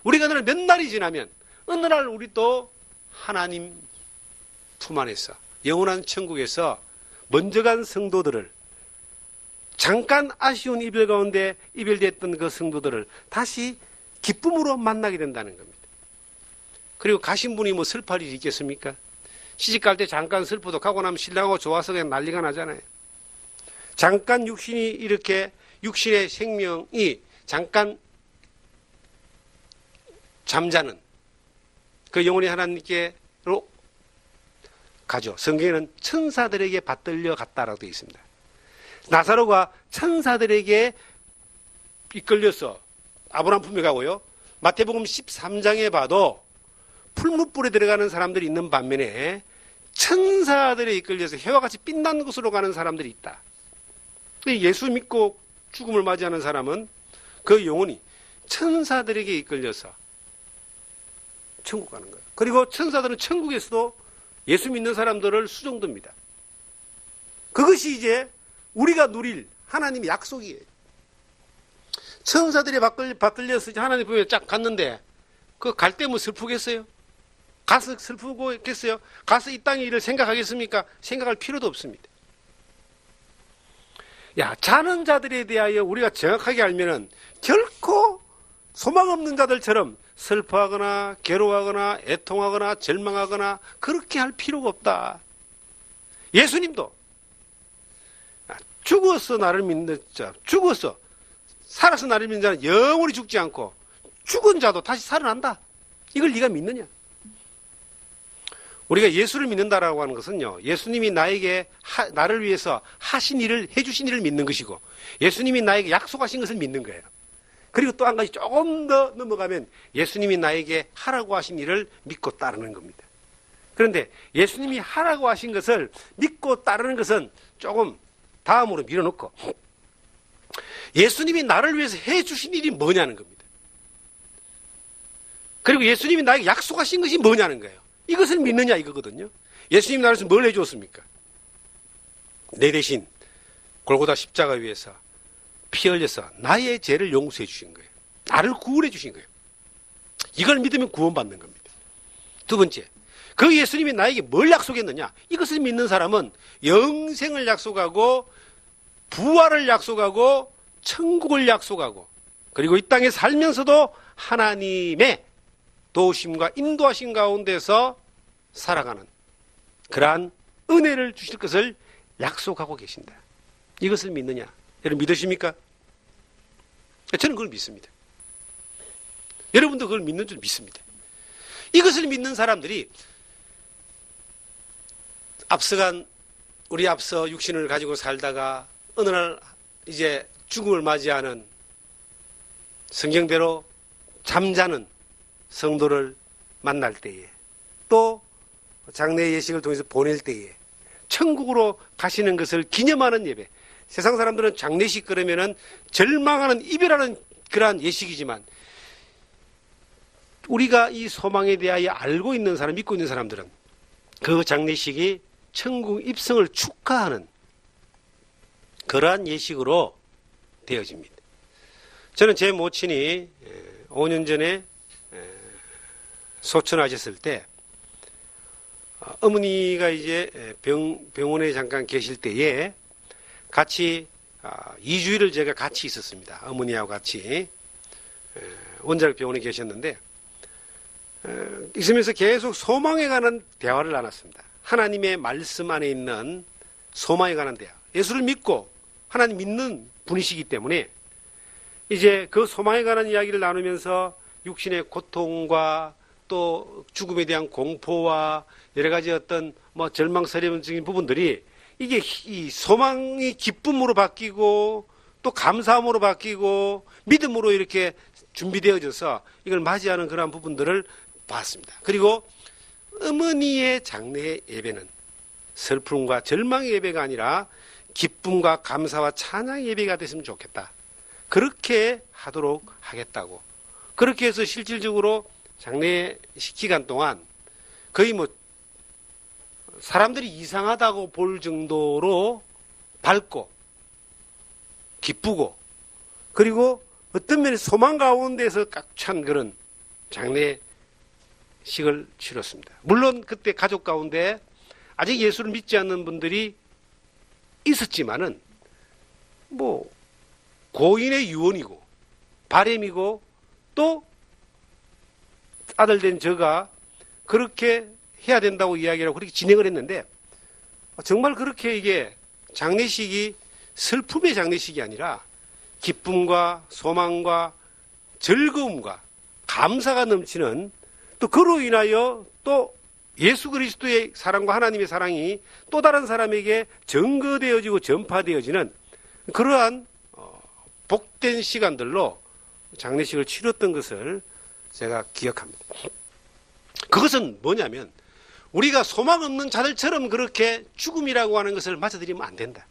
우리가 어느 날 몇 날이 지나면 어느 날 우리도 하나님 품 안에서 영원한 천국에서 먼저 간 성도들을, 잠깐 아쉬운 이별 가운데 이별됐던 그 성도들을 다시 기쁨으로 만나게 된다는 겁니다. 그리고 가신 분이 뭐 슬퍼할 일이 있겠습니까? 시집 갈 때 잠깐 슬퍼도 가고 나면 신랑하고 좋아서 그냥 난리가 나잖아요. 잠깐 육신이 이렇게, 육신의 생명이 잠깐 잠자는 그 영혼이 하나님께로 가죠. 성경에는 천사들에게 받들려 갔다라고 되어 있습니다. 나사로가 천사들에게 이끌려서 아브라함 품에 가고요. 마태복음 13장에 봐도 풀무불에 들어가는 사람들이 있는 반면에 천사들에 이끌려서 해와 같이 빛난 곳으로 가는 사람들이 있다. 예수 믿고 죽음을 맞이하는 사람은 그 영혼이 천사들에게 이끌려서 천국 가는 거예요. 그리고 천사들은 천국에서도 예수 믿는 사람들을 수종듭니다. 그것이 이제 우리가 누릴 하나님의 약속이에요. 천사들이 받들려서 하나님 품에 쫙 갔는데 그 갈 때 뭐 슬프겠어요? 가서 슬프고 있겠어요? 가서 이 땅의 일을 생각하겠습니까? 생각할 필요도 없습니다. 야, 자는 자들에 대하여 우리가 정확하게 알면은 결코 소망 없는 자들처럼 슬퍼하거나 괴로워하거나 애통하거나 절망하거나 그렇게 할 필요가 없다. 예수님도 죽어서 나를 믿는 자, 죽어서 살아서 나를 믿는 자는 영원히 죽지 않고 죽은 자도 다시 살아난다. 이걸 네가 믿느냐? 우리가 예수를 믿는다라고 하는 것은요, 예수님이 나를 위해서 하신 일을, 해주신 일을 믿는 것이고, 예수님이 나에게 약속하신 것을 믿는 거예요. 그리고 또 한 가지 조금 더 넘어가면 예수님이 나에게 하라고 하신 일을 믿고 따르는 겁니다. 그런데 예수님이 하라고 하신 것을 믿고 따르는 것은 조금 다음으로 밀어놓고, 예수님이 나를 위해서 해주신 일이 뭐냐는 겁니다. 그리고 예수님이 나에게 약속하신 것이 뭐냐는 거예요. 이것을 믿느냐 이거거든요. 예수님이 나를 위해서 뭘 해주었습니까? 내 대신 골고다 십자가 위에서 피 흘려서 나의 죄를 용서해 주신 거예요. 나를 구원해 주신 거예요. 이걸 믿으면 구원받는 겁니다. 두 번째, 그 예수님이 나에게 뭘 약속했느냐? 이것을 믿는 사람은 영생을 약속하고 부활을 약속하고 천국을 약속하고 그리고 이 땅에 살면서도 하나님의 도우심과 인도하심 가운데서 살아가는 그러한 은혜를 주실 것을 약속하고 계신다. 이것을 믿느냐? 여러분 믿으십니까? 저는 그걸 믿습니다. 여러분도 그걸 믿는 줄 믿습니다. 이것을 믿는 사람들이 우리 앞서 육신을 가지고 살다가 어느 날 이제 죽음을 맞이하는 성경대로 잠자는 성도를 만날 때에 또 장례 예식을 통해서 보낼 때에 천국으로 가시는 것을 기념하는 예배. 세상 사람들은 장례식 그러면은 절망하는 이별하는 그러한 예식이지만 우리가 이 소망에 대하여 알고 있는 사람, 믿고 있는 사람들은 그 장례식이 천국 입성을 축하하는 그러한 예식으로 되어집니다. 저는 제 모친이 5년 전에 소천하셨을 때 어머니가 이제 병원에 잠깐 계실 때에 같이 2주일을 제가 같이 있었습니다. 어머니하고 같이 원자력 병원에 계셨는데 있으면서 계속 소망에 관한 대화를 나눴습니다. 하나님의 말씀 안에 있는 소망에 관한 대화. 예수를 믿고 하나님 믿는 분이시기 때문에 이제 그 소망에 관한 이야기를 나누면서 육신의 고통과 또 죽음에 대한 공포와 여러 가지 어떤 절망스러운 부분들이 이게 이 소망이 기쁨으로 바뀌고 또 감사함으로 바뀌고 믿음으로 이렇게 준비되어져서 이걸 맞이하는 그러한 부분들을 봤습니다. 그리고 어머니의 장례 예배는 슬픔과 절망의 예배가 아니라 기쁨과 감사와 찬양의 예배가 됐으면 좋겠다. 그렇게 하도록 하겠다고. 그렇게 해서 실질적으로 장례식 기간 동안 거의 사람들이 이상하다고 볼 정도로 밝고 기쁘고 그리고 어떤 면에 소망 가운데서 꽉 찬 그런 장례식을 치렀습니다. 물론 그때 가족 가운데 아직 예수를 믿지 않는 분들이 있었지만은 고인의 유언이고 바람이고 또 아들 된 저가 그렇게 해야 된다고 이야기를 하고 그렇게 진행을 했는데 정말 그렇게 이게 장례식이 슬픔의 장례식이 아니라 기쁨과 소망과 즐거움과 감사가 넘치는 또 그로 인하여 또 예수 그리스도의 사랑과 하나님의 사랑이 또 다른 사람에게 증거되어지고 전파되어지는 그러한 복된 시간들로 장례식을 치렀던 것을 제가 기억합니다. 그것은 뭐냐면 우리가 소망 없는 자들처럼 그렇게 죽음이라고 하는 것을 맞아들이면 안 된다.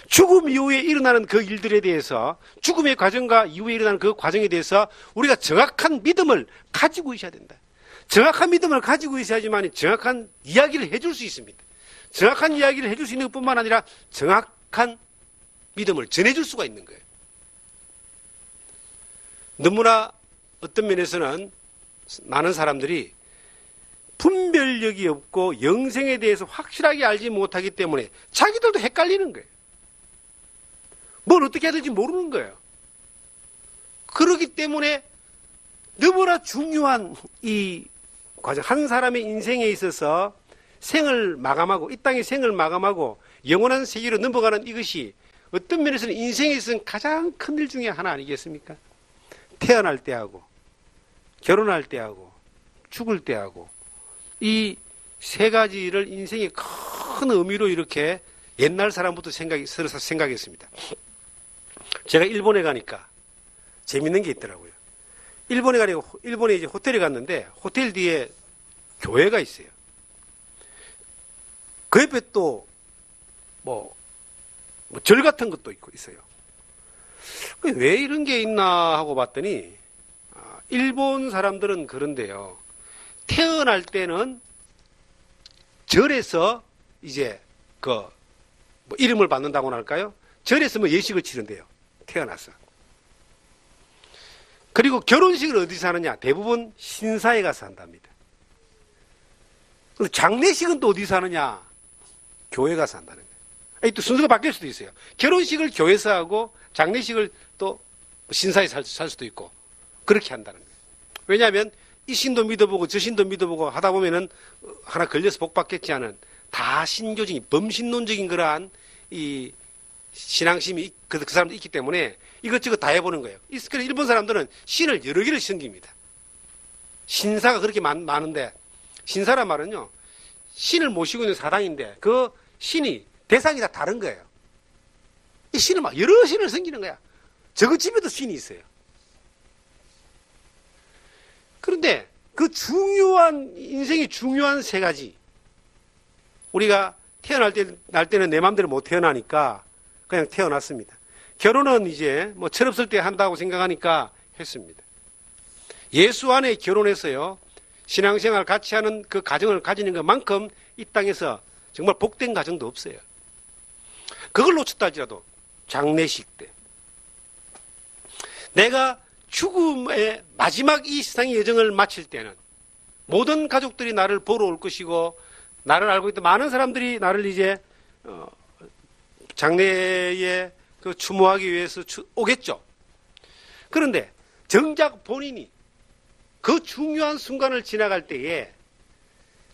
죽음 이후에 일어나는 그 일들에 대해서 죽음의 과정과 이후에 일어나는 그 과정에 대해서 우리가 정확한 믿음을 가지고 있어야 된다. 정확한 믿음을 가지고 있어야지만 정확한 이야기를 해줄 수 있습니다. 정확한 이야기를 해줄 수 있는 것뿐만 아니라 정확한 믿음을 전해줄 수가 있는 거예요. 너무나 어떤 면에서는 많은 사람들이 분별력이 없고 영생에 대해서 확실하게 알지 못하기 때문에 자기들도 헷갈리는 거예요. 뭘 어떻게 해야 될지 모르는 거예요. 그렇기 때문에 너무나 중요한 이 과정, 한 사람의 인생에 있어서 생을 마감하고 이 땅의 생을 마감하고 영원한 세계로 넘어가는 이것이 어떤 면에서는 인생에 있어서는 가장 큰 일 중에 하나 아니겠습니까? 태어날 때하고 결혼할 때하고 죽을 때하고 이 세 가지를 인생의 큰 의미로 이렇게 옛날 사람부터 생각했습니다. 제가 일본에 가니까 재밌는 게 있더라고요. 일본에 이제 호텔에 갔는데 호텔 뒤에 교회가 있어요. 그 옆에 또 절 같은 것도 있고 있어요. 왜 이런 게 있나 하고 봤더니 일본 사람들은 그런데요. 태어날 때는 절에서 이제 이름을 받는다고나 할까요? 절에서 예식을 치른대요. 태어나서. 그리고 결혼식을 어디서 하느냐? 대부분 신사에 가서 한답니다. 근데 장례식은 또 어디서 하느냐? 교회 가서 한다는 거예요. 또 순서가 바뀔 수도 있어요. 결혼식을 교회에서 하고 장례식을 또 신사에 살 수도 있고 그렇게 한다는 거예요. 왜냐하면 이 신도 믿어보고 저 신도 믿어보고 하다 보면은 하나 걸려서 복 받겠지 하는 다 신교적인 범신론적인 그러한 이 신앙심이 그 사람도 있기 때문에 이것저것 다 해보는 거예요. 그래서 일본 사람들은 신을 여러 개를 섬깁니다. 신사가 그렇게 많은데 신사란 말은요 신을 모시고 있는 사당인데 그 신이 대상이 다 다른 거예요. 이 신을 막 여러 신을 섬기는 거야. 저거 집에도 신이 있어요. 그런데 그 중요한 인생의 중요한 세 가지 우리가 태어날 때는 내 마음대로 못 태어나니까 그냥 태어났습니다. 결혼은 이제 뭐 철없을 때 한다고 생각하니까 했습니다. 예수 안에 결혼해서요 신앙생활 같이 하는 그 가정을 가지는 것만큼 이 땅에서 정말 복된 가정도 없어요. 그걸 놓쳤다 할지라도 장례식 때 내가 죽음의 마지막 이 세상의 여정을 마칠 때는 모든 가족들이 나를 보러 올 것이고 나를 알고 있던 많은 사람들이 나를 이제 장례에 그 추모하기 위해서 오겠죠. 그런데 정작 본인이 그 중요한 순간을 지나갈 때에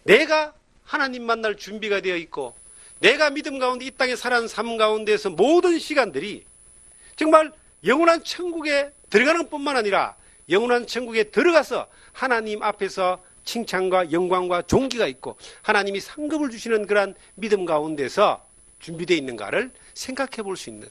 내가 하나님 만날 준비가 되어 있고 내가 믿음 가운데 이 땅에 살아가는 삶 가운데에서 모든 시간들이 정말 영원한 천국에 들어가는 뿐만 아니라 영원한 천국에 들어가서 하나님 앞에서 칭찬과 영광과 존귀가 있고 하나님이 상급을 주시는 그러한 믿음 가운데서 준비되어 있는가를 생각해 볼 수 있는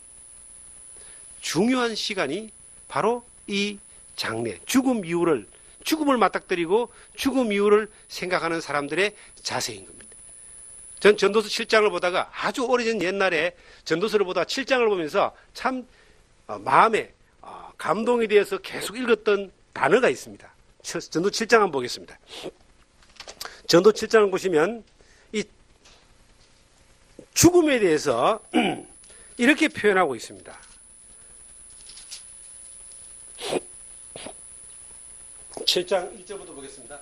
중요한 시간이 바로 이 장례, 죽음을 맞닥뜨리고 죽음 이후를 생각하는 사람들의 자세인 겁니다. 전 전도서 7장을 보다가 아주 오래전 옛날에 전도서를 보다가 7장을 보면서 참 마음에 감동이 되어서 계속 읽었던 단어가 있습니다. 전도 7장 한번 보겠습니다. 전도 7장을 보시면 이 죽음에 대해서 이렇게 표현하고 있습니다. 7장 1절부터 보겠습니다.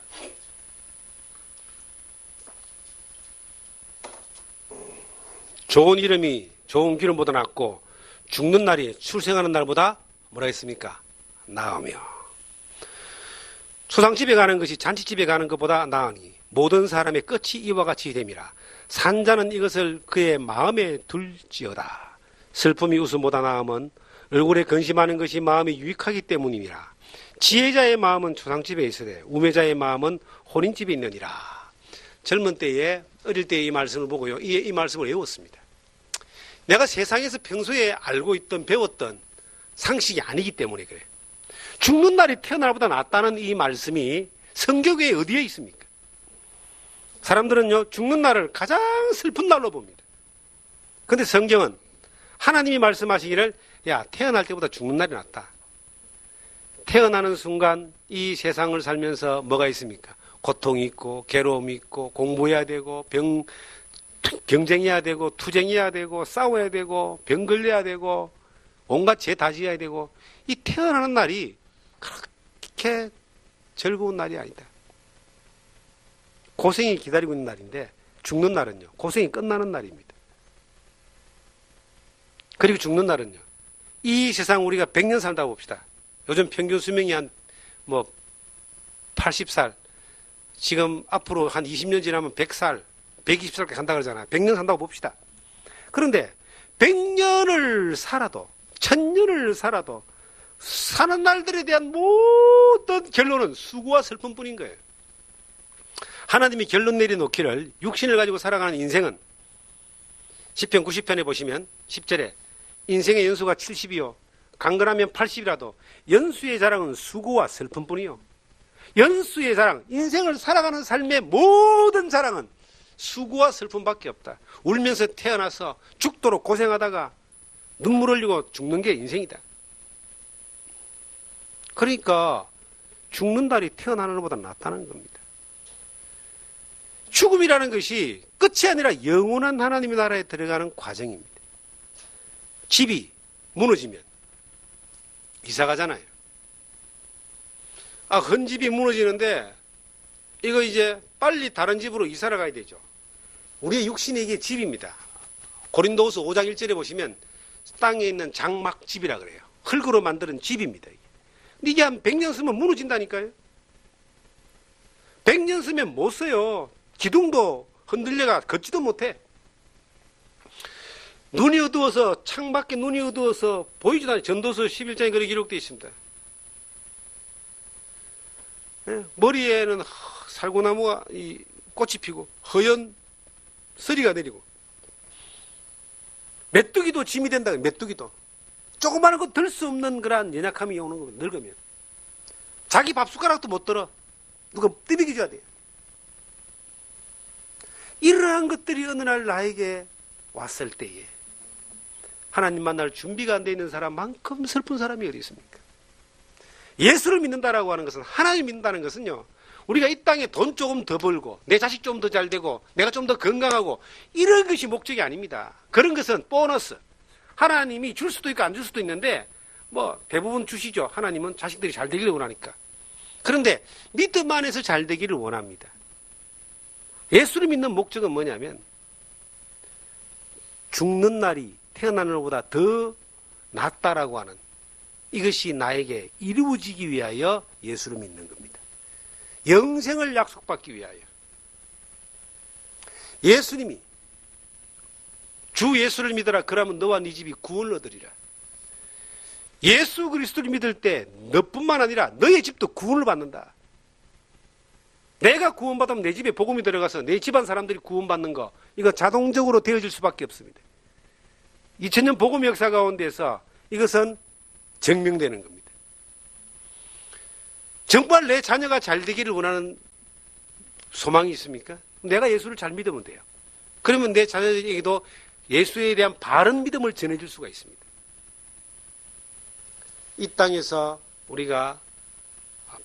좋은 이름이 좋은 기름보다 낫고 죽는 날이 출생하는 날보다 뭐라 했습니까? 나으며 초상집에 가는 것이 잔치집에 가는 것보다 나으니 모든 사람의 끝이 이와 같이 됨이라. 산자는 이것을 그의 마음에 둘지어다. 슬픔이 웃음보다 나음은 얼굴에 근심하는 것이 마음이 유익하기 때문이니라. 지혜자의 마음은 초상집에 있으되 우매자의 마음은 혼인집에 있느니라. 젊은 때에 어릴 때 이 말씀을 보고요 이 말씀을 외웠습니다. 내가 세상에서 평소에 알고 있던 배웠던 상식이 아니기 때문에 그래요. 죽는 날이 태어날보다 낫다는 이 말씀이 성경에 어디에 있습니까? 사람들은요 죽는 날을 가장 슬픈 날로 봅니다. 그런데 성경은 하나님이 말씀하시기를 야 태어날 때보다 죽는 날이 낫다. 태어나는 순간 이 세상을 살면서 뭐가 있습니까? 고통이 있고 괴로움이 있고 공부해야 되고 경쟁해야 되고 투쟁해야 되고 싸워야 되고 병 걸려야 되고 온갖 죄 다 지어야 되고 이 태어나는 날이 그렇게 즐거운 날이 아니다. 고생이 기다리고 있는 날인데 죽는 날은요 고생이 끝나는 날입니다. 그리고 죽는 날은요 이 세상 우리가 100년 살다 봅시다. 요즘 평균 수명이 한 80살 지금 앞으로 한 20년 지나면 100살 120살까지 간다고 그러잖아요. 100년 산다고 봅시다. 그런데 100년을 살아도 1000년을 살아도 사는 날들에 대한 모든 결론은 수고와 슬픔뿐인 거예요. 하나님이 결론 내려놓기를 육신을 가지고 살아가는 인생은 시편 90편에 보시면 10절에 인생의 연수가 70이요 강건하면 80이라도 연수의 자랑은 수고와 슬픔뿐이요. 연수의 자랑, 인생을 살아가는 삶의 모든 자랑은 수고와 슬픔밖에 없다. 울면서 태어나서 죽도록 고생하다가 눈물 흘리고 죽는 게 인생이다. 그러니까 죽는 날이 태어나는 것보다 낫다는 겁니다. 죽음이라는 것이 끝이 아니라 영원한 하나님의 나라에 들어가는 과정입니다. 집이 무너지면 이사 가잖아요. 헌 집이 무너지는데 이거 이제 빨리 다른 집으로 이사를 가야 되죠. 우리의 육신이 이게 집입니다. 고린도후서 5장 1절에 보시면 땅에 있는 장막집이라 그래요. 흙으로 만드는 집입니다. 근데 이게 한 100년 쓰면 무너진다니까요. 100년 쓰면 못 써요. 기둥도 흔들려가 걷지도 못해. 눈이 어두워서, 창밖에 눈이 어두워서 보이지도 않아요. 전도서 11장에 그렇게 기록되어 있습니다. 머리에는 살구나무가 꽃이 피고 허연 서리가 내리고 메뚜기도 짐이 된다. 메뚜기도 조그마한 거 들 수 없는 그러한 연약함이 오는 거예요. 늙으면 자기 밥 숟가락도 못 들어. 누가 띠비기 줘야 돼요. 이러한 것들이 어느 날 나에게 왔을 때에 하나님 만날 준비가 안 돼 있는 사람만큼 슬픈 사람이 어디 있습니까? 예수를 믿는다라고 하는 것은, 하나님 믿는다는 것은요, 우리가 이 땅에 돈 조금 더 벌고 내 자식 좀 더 잘 되고 내가 좀 더 건강하고 이런 것이 목적이 아닙니다. 그런 것은 보너스. 하나님이 줄 수도 있고 안 줄 수도 있는데 뭐 대부분 주시죠. 하나님은 자식들이 잘 되기를 원하니까. 그런데 믿음 안에서 잘 되기를 원합니다. 예수를 믿는 목적은 뭐냐면 죽는 날이 태어나는 것보다 더 낫다라고 하는, 이것이 나에게 이루어지기 위하여 예수를 믿는 겁니다. 영생을 약속받기 위하여. 예수님이 주 예수를 믿어라. 그러면 너와 네 집이 구원을 얻으리라. 예수 그리스도를 믿을 때 너뿐만 아니라 너의 집도 구원을 받는다. 내가 구원받으면 내 집에 복음이 들어가서 내 집안 사람들이 구원받는 거, 이거 자동적으로 되어질 수밖에 없습니다. 2000년 복음 역사 가운데서 이것은 증명되는 겁니다. 정말 내 자녀가 잘 되기를 원하는 소망이 있습니까? 내가 예수를 잘 믿으면 돼요. 그러면 내 자녀에게도 예수에 대한 바른 믿음을 전해줄 수가 있습니다. 이 땅에서 우리가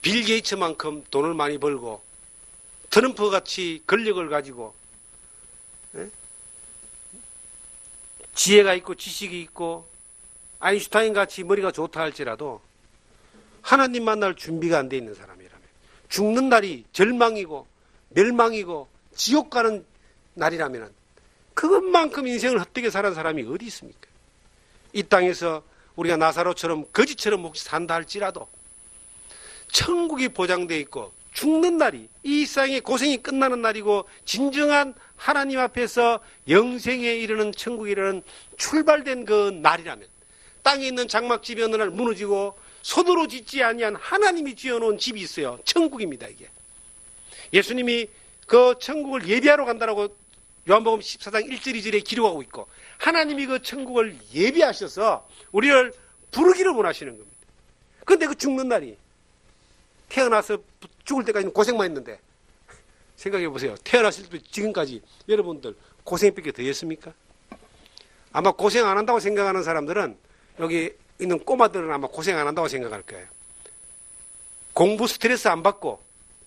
빌 게이츠만큼 돈을 많이 벌고 트럼프 같이 권력을 가지고 지혜가 있고 지식이 있고 아인슈타인 같이 머리가 좋다 할지라도 하나님 만날 준비가 안 돼 있는 사람이라면, 죽는 날이 절망이고 멸망이고 지옥 가는 날이라면 그것만큼 인생을 헛되게 살은 사람이 어디 있습니까? 이 땅에서 우리가 나사로처럼 거지처럼 혹시 산다 할지라도 천국이 보장되어 있고 죽는 날이 이 세상의 고생이 끝나는 날이고 진정한 하나님 앞에서 영생에 이르는 천국에 이르는 출발된 그 날이라면, 땅에 있는 장막집이 어느 날 무너지고 손으로 짓지 아니한 하나님이 지어놓은 집이 있어요. 천국입니다. 이게 예수님이 그 천국을 예비하러 간다라고 요한복음 14장 1절 2절에 기록하고 있고, 하나님이 그 천국을 예비하셔서 우리를 부르기를 원하시는 겁니다. 그런데 그 죽는 날이, 태어나서 죽을 때까지는 고생만 했는데 생각해 보세요. 태어났을 때 지금까지 여러분들 고생밖에 더 했습니까? 아마 고생 안 한다고 생각하는 사람들은, 여기 있는 꼬마들은 아마 고생 안 한다고 생각할 거예요. 공부 스트레스 안 받고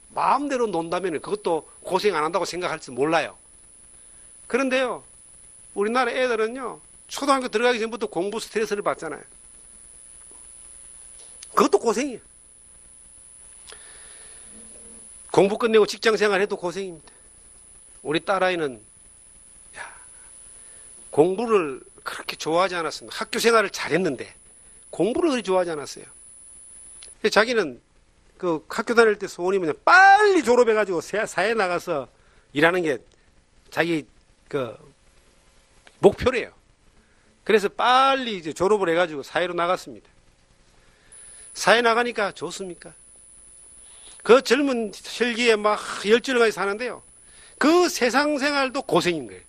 마음대로 논다면 그것도 고생 안 한다고 생각할지 몰라요. 그런데요, 우리나라 애들은요, 초등학교 들어가기 전부터 공부 스트레스를 받잖아요. 그것도 고생이에요. 공부 끝내고 직장 생활해도 고생입니다. 우리 딸아이는 공부를 그렇게 좋아하지 않았습니다. 학교 생활을 잘했는데 공부를 그렇게 좋아하지 않았어요. 자기는 그 학교 다닐 때 소원이 뭐냐, 빨리 졸업해가지고 사회에 나가서 일하는 게 자기 그 목표래요. 그래서 빨리 이제 졸업을 해가지고 사회로 나갔습니다. 사회 나가니까 좋습니까? 그 젊은 혈기에 막 열정을 가지고 사는데요, 그 세상 생활도 고생인 거예요.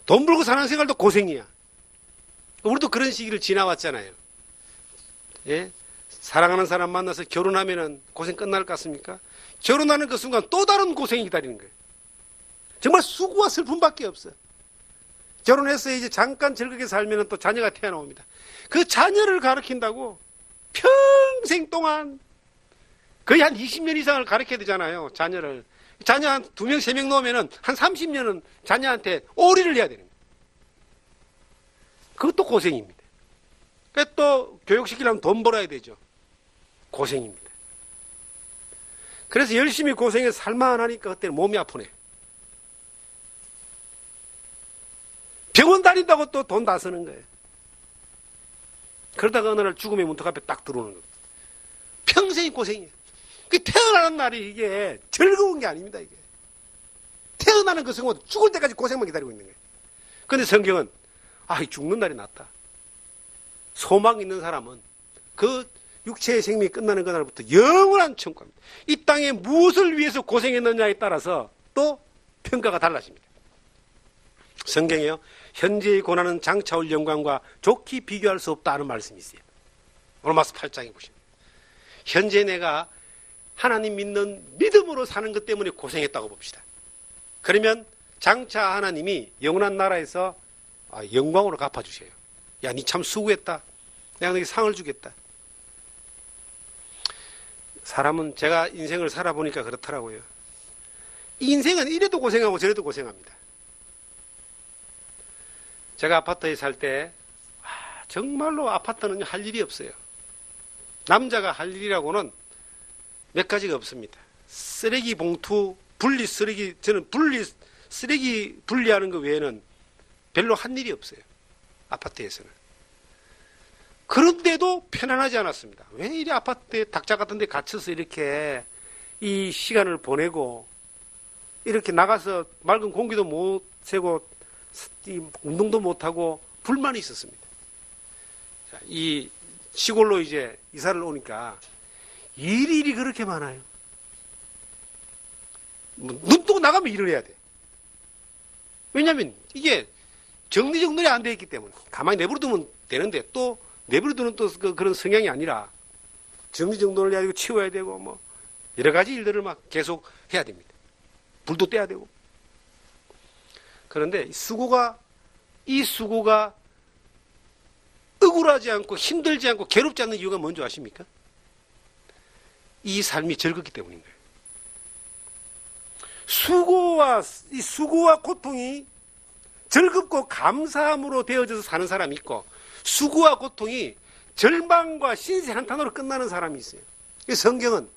돈 벌고 사는 생활도 고생이야. 우리도 그런 시기를 지나왔잖아요. 예? 사랑하는 사람 만나서 결혼하면은 고생 끝날 것 같습니까? 결혼하는 그 순간 또 다른 고생이 기다리는 거예요. 정말 수고와 슬픔밖에 없어요. 결혼해서 이제 잠깐 즐겁게 살면은 또 자녀가 태어나옵니다. 그 자녀를 가르친다고 평생 동안 거의 한 20년 이상을 가르쳐야 되잖아요. 자녀를. 자녀 한 2명, 3명 놓으면은 한 30년은 자녀한테 오리를 해야 되는 거예요. 그것도 고생입니다. 또 교육시키려면 돈 벌어야 되죠. 고생입니다. 그래서 열심히 고생해서 살만 하니까 그때는 몸이 아프네. 병원 다닌다고 또 돈 다 쓰는 거예요. 그러다가 어느 날 죽음의 문턱 앞에 딱 들어오는 거예요. 평생이 고생이에요. 태어나는 날이 이게 즐거운 게 아닙니다. 이게 태어나는 그 순간 죽을 때까지 고생만 기다리고 있는 거예요. 그런데 성경은 죽는 날이 낫다. 소망 있는 사람은 그 육체의 생명이 끝나는 그날부터 영원한 천국입니다. 이 땅에 무엇을 위해서 고생했느냐에 따라서 또 평가가 달라집니다. 성경에요, 현재의 고난은 장차 올 영광과 좋게 비교할 수 없다는 말씀이 있어요. 로마서 8장에 보시면 현재 내가 하나님 믿는 믿음으로 사는 것 때문에 고생했다고 봅시다. 그러면 장차 하나님이 영원한 나라에서 영광으로 갚아주셔요. 야, 니 참 수고했다. 내가 너에게 상을 주겠다. 사람은 제가 인생을 살아보니까 그렇더라고요. 인생은 이래도 고생하고 저래도 고생합니다. 제가 아파트에 살 때 정말로 아파트는 할 일이 없어요. 남자가 할 일이라고는 몇 가지가 없습니다. 쓰레기 봉투, 저는 쓰레기 분리하는 것 외에는 별로 한 일이 없어요. 아파트에서는. 그런데도 편안하지 않았습니다. 왜 이리 아파트에 닭자 같은 데 갇혀서 이렇게 이 시간을 보내고 이렇게 나가서 맑은 공기도 못 새고 운동도 못하고 불만이 있었습니다. 이 시골로 이제 이사를 오니까 일이 그렇게 많아요. 눈 뜨고 나가면 일을 해야 돼. 왜냐하면 이게 정리정돈이 안 되어 있기 때문에. 가만히 내버려두면 되는데 또 내버려두는 또 그런 성향이 아니라 정리정돈을 해야 되고 치워야 되고 뭐 여러 가지 일들을 막 계속 해야 됩니다. 불도 떼야 되고. 그런데 이 수고가 억울하지 않고 힘들지 않고 괴롭지 않는 이유가 뭔지 아십니까? 이 삶이 즐겁기 때문인 거예요. 수고와 고통이 즐겁고 감사함으로 되어져서 사는 사람이 있고, 수고와 고통이 절망과 신세 한탄으로 끝나는 사람이 있어요. 성경은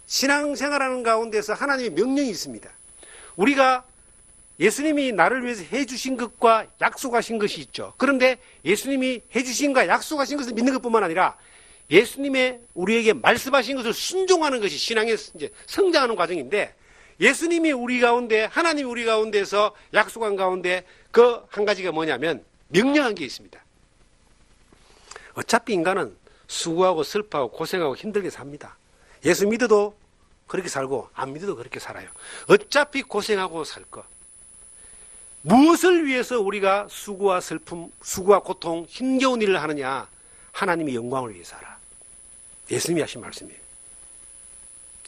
신앙생활하는 가운데서 하나님의 명령이 있습니다. 우리가 예수님이 나를 위해서 해주신 것과 약속하신 것이 있죠. 그런데 예수님이 해주신 것과 약속하신 것을 믿는 것뿐만 아니라 예수님의 우리에게 말씀하신 것을 순종하는 것이 신앙의 이제 성장하는 과정인데, 예수님이 우리 가운데, 하나님이 우리 가운데서 약속한 가운데 그 한 가지가 뭐냐면 명령한 게 있습니다. 어차피 인간은 수고하고 슬퍼하고 고생하고 힘들게 삽니다. 예수 믿어도 그렇게 살고 안 믿어도 그렇게 살아요. 어차피 고생하고 살 거. 무엇을 위해서 우리가 수고와 슬픔, 수고와 고통, 힘겨운 일을 하느냐? 하나님의 영광을 위해서 살아. 예수님이 하신 말씀이에요.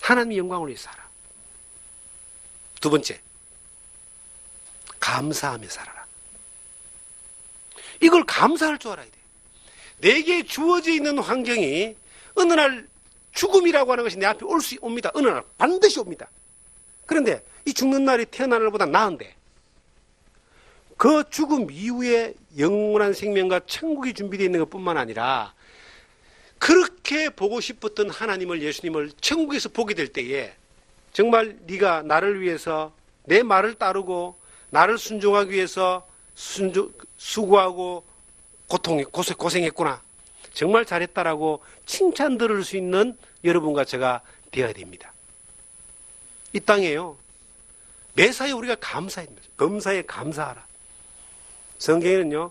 하나님의 영광을 위해서 살아. 두 번째, 감사하며 살아라. 이걸 감사할 줄 알아야 돼. 내게 주어져 있는 환경이 어느 날 죽음이라고 하는 것이 내 앞에 옵니다. 어느 날 반드시 옵니다. 그런데 이 죽는 날이 태어나는 날보다 나은데, 그 죽음 이후에 영원한 생명과 천국이 준비되어 있는 것뿐만 아니라 그렇게 보고 싶었던 하나님을, 예수님을 천국에서 보게 될 때에 정말 네가 나를 위해서 내 말을 따르고 나를 순종하기 위해서 수고하고 고생했구나, 정말 잘했다라고 칭찬 들을 수 있는 여러분과 제가 되어야 됩니다. 이 땅에요, 매사에 우리가 감사해야 됩니다. 범사에 감사하라. 성경에는요,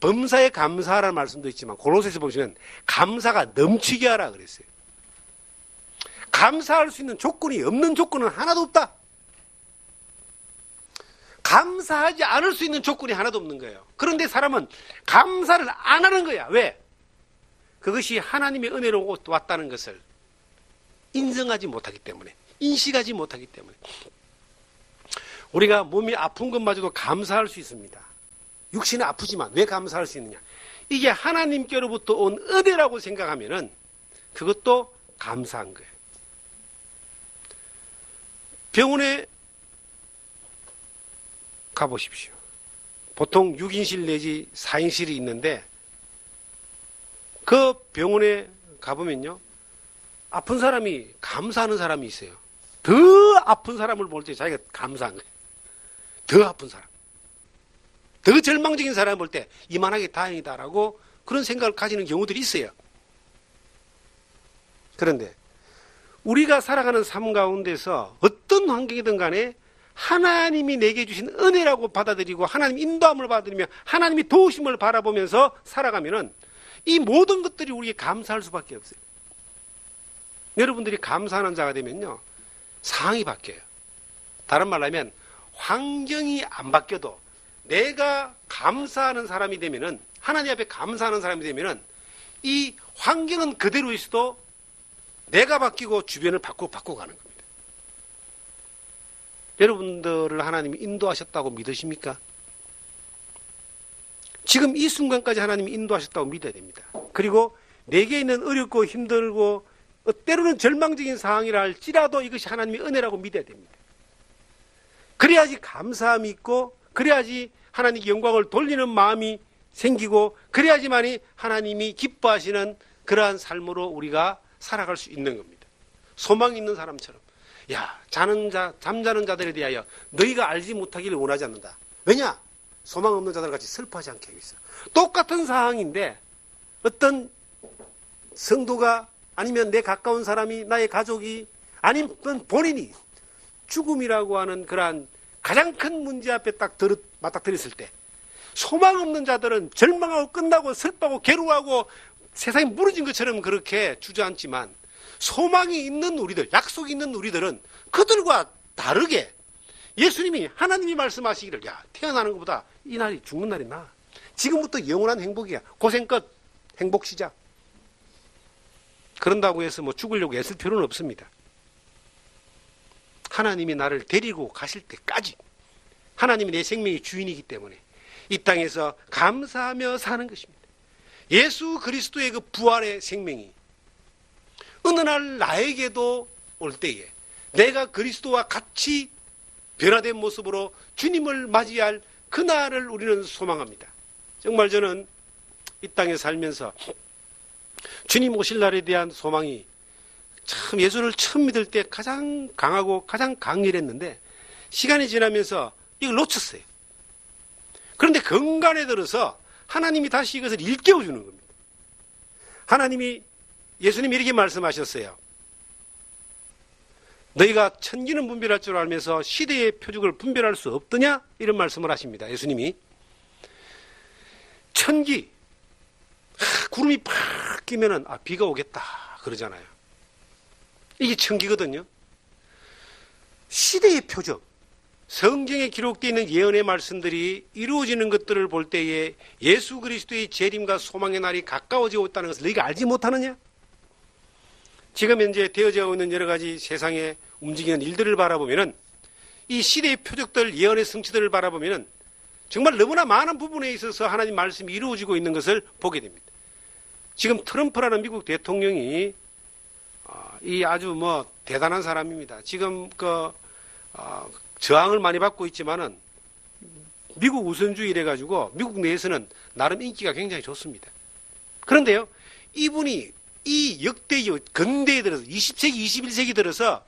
범사에 감사하라는 말씀도 있지만 골로새서 보시면 감사가 넘치게 하라 그랬어요. 감사할 수 있는 조건이 없는 조건은 하나도 없다. 감사하지 않을 수 있는 조건이 하나도 없는 거예요. 그런데 사람은 감사를 안 하는 거야. 왜? 그것이 하나님의 은혜로 왔다는 것을 인정하지 못하기 때문에, 인식하지 못하기 때문에. 우리가 몸이 아픈 것마저도 감사할 수 있습니다. 육신은 아프지만 왜 감사할 수 있느냐? 이게 하나님께로부터 온 은혜라고 생각하면은 그것도 감사한 거예요. 병원에 가보십시오. 보통 6인실 내지 4인실이 있는데 그 병원에 가보면요, 아픈 사람이 감사하는 사람이 있어요. 더 아픈 사람을 볼 때 자기가 감사한 거예요. 더 아픈 사람, 더 절망적인 사람을 볼 때 이만하게 다행이다라고 그런 생각을 가지는 경우들이 있어요. 그런데 우리가 살아가는 삶 가운데서 어떤 환경이든 간에 하나님이 내게 주신 은혜라고 받아들이고 하나님 인도함을 받아들이며 하나님이 도우심을 바라보면서 살아가면은 이 모든 것들이 우리에게 감사할 수밖에 없어요. 여러분들이 감사하는 자가 되면요, 상황이 바뀌어요. 다른 말로 하면 환경이 안 바뀌어도 내가 감사하는 사람이 되면은, 하나님 앞에 감사하는 사람이 되면은 이 환경은 그대로 있어도 내가 바뀌고 주변을 바꾸고 가는 겁니다. 여러분들을 하나님이 인도하셨다고 믿으십니까? 지금 이 순간까지 하나님이 인도하셨다고 믿어야 됩니다. 그리고 내게 있는 어렵고 힘들고 때로는 절망적인 상황이라 할지라도 이것이 하나님의 은혜라고 믿어야 됩니다. 그래야지 감사함이 있고, 그래야지 하나님께 영광을 돌리는 마음이 생기고, 그래야지만이 하나님이 기뻐하시는 그러한 삶으로 우리가 살아갈 수 있는 겁니다. 소망 있는 사람처럼, 야, 잠자는 자들에 대하여 너희가 알지 못하기를 원하지 않는다. 왜냐? 소망 없는 자들 같이 슬퍼하지 않게 하기 위해서. 똑같은 상황인데 어떤 성도가, 아니면 내 가까운 사람이, 나의 가족이, 아니면 본인이 죽음이라고 하는 그러한 가장 큰 문제 앞에 딱 맞닥뜨렸을 때, 소망 없는 자들은 절망하고 끝나고 슬퍼하고 괴로워하고 세상이 무너진 것처럼 그렇게 주저앉지만, 소망이 있는 우리들, 약속이 있는 우리들은 그들과 다르게 예수님이, 하나님이 말씀하시기를, 야, 태어나는 것보다 이 날이 죽는 날이 나아. 지금부터 영원한 행복이야. 고생 끝, 행복 시작. 그런다고 해서 뭐 죽으려고 애쓸 필요는 없습니다. 하나님이 나를 데리고 가실 때까지 하나님이 내 생명의 주인이기 때문에 이 땅에서 감사하며 사는 것입니다. 예수 그리스도의 그 부활의 생명이 어느 날 나에게도 올 때에 내가 그리스도와 같이 변화된 모습으로 주님을 맞이할 그날을 우리는 소망합니다. 정말 저는 이 땅에 살면서 주님 오실 날에 대한 소망이 참 예수를 처음 믿을 때 가장 강하고 가장 강렬했는데, 시간이 지나면서 이걸 놓쳤어요. 그런데 근간에 들어서 하나님이 다시 이것을 일깨워주는 겁니다. 하나님이, 예수님이 이렇게 말씀하셨어요. 너희가 천기는 분별할 줄 알면서 시대의 표적을 분별할 수 없더냐? 이런 말씀을 하십니다. 예수님이. 천기, 구름이 팍 끼면은 비가 오겠다 그러잖아요. 이게 천기거든요. 시대의 표적, 성경에 기록되어 있는 예언의 말씀들이 이루어지는 것들을 볼 때에 예수 그리스도의 재림과 소망의 날이 가까워지고 있다는 것을 너희가 알지 못하느냐? 지금 현재 되어져 있는 여러 가지 세상에 움직이는 일들을 바라보면은, 이 시대의 표적들, 예언의 성취들을 바라보면은 정말 너무나 많은 부분에 있어서 하나님 말씀이 이루어지고 있는 것을 보게 됩니다. 지금 트럼프라는 미국 대통령이 이 아주 뭐 대단한 사람입니다. 지금 저항을 많이 받고 있지만은 미국 우선주의 이래 가지고 미국 내에서는 나름 인기가 굉장히 좋습니다. 그런데요, 이분이 이 역대기 근대에 들어서 20세기, 21세기 들어서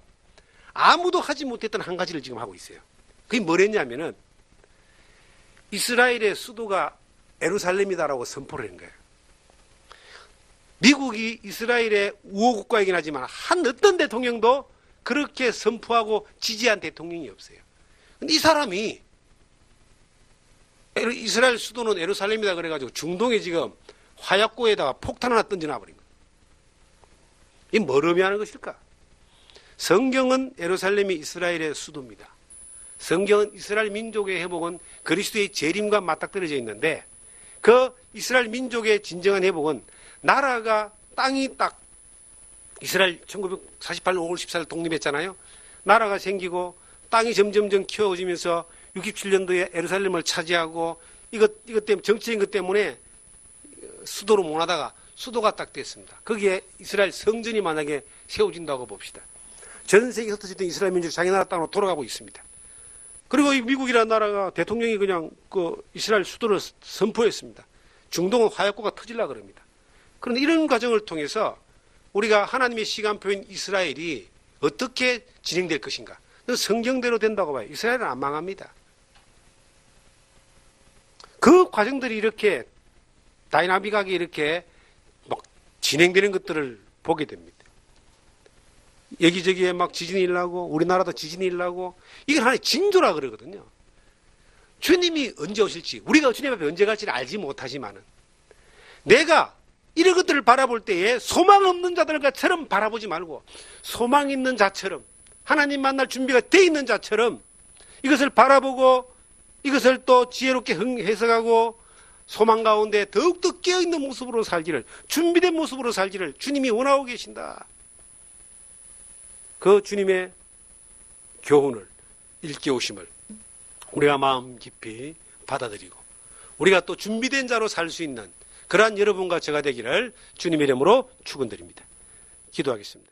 아무도 하지 못했던 한 가지를 지금 하고 있어요. 그게 뭐랬냐면은 이스라엘의 수도가 예루살렘이다라고 선포를 한 거예요. 미국이 이스라엘의 우호국가이긴 하지만 한 어떤 대통령도 그렇게 선포하고 지지한 대통령이 없어요. 근데 이 사람이 이스라엘 수도는 예루살렘이다 그래가지고 중동에 지금 화약고에다가 폭탄 하나 던져놔버린 거예요. 이 뭘 의미하는 것일까? 성경은 예루살렘이 이스라엘의 수도입니다. 성경은 이스라엘 민족의 회복은 그리스도의 재림과 맞닥뜨려져 있는데, 그 이스라엘 민족의 진정한 회복은 나라가, 땅이 딱, 이스라엘 1948년 5월 14일 독립했잖아요. 나라가 생기고 땅이 점점점 키워지면서 67년도에 예루살렘을 차지하고 이것 때문에, 정치적인 것 때문에 수도로 못 하다가 수도가 딱 됐습니다. 거기에 이스라엘 성전이 만약에 세워진다고 봅시다. 전 세계에 흩어졌던 이스라엘 민족이 자기 나라 땅으로 돌아가고 있습니다. 그리고 이 미국이라는 나라가 대통령이 그냥 이스라엘 수도를 선포했습니다. 중동은 화약고가 터질라 그럽니다. 그런데 이런 과정을 통해서 우리가 하나님의 시간표인 이스라엘이 어떻게 진행될 것인가? 성경대로 된다고 봐요. 이스라엘은 안 망합니다. 그 과정들이 이렇게 다이나믹하게 이렇게 막 진행되는 것들을 보게 됩니다. 여기저기에 막 지진이 일어나고 우리나라도 지진이 일어나고 이건 하나의 징조라 그러거든요. 주님이 언제 오실지 우리가 주님 앞에 언제 갈지를 알지 못하지만은 내가 이런 것들을 바라볼 때에 소망 없는 자들처럼 바라보지 말고 소망 있는 자처럼 하나님 만날 준비가 돼 있는 자처럼 이것을 바라보고 이것을 또 지혜롭게 해석하고 소망 가운데 더욱더 깨어있는 모습으로 살기를 준비된 모습으로 살기를 주님이 원하고 계신다. 그 주님의 교훈을 일깨우심을 우리가 마음 깊이 받아들이고 우리가 또 준비된 자로 살 수 있는 그러한 여러분과 제가 되기를 주님의 이름으로 축원드립니다. 기도하겠습니다.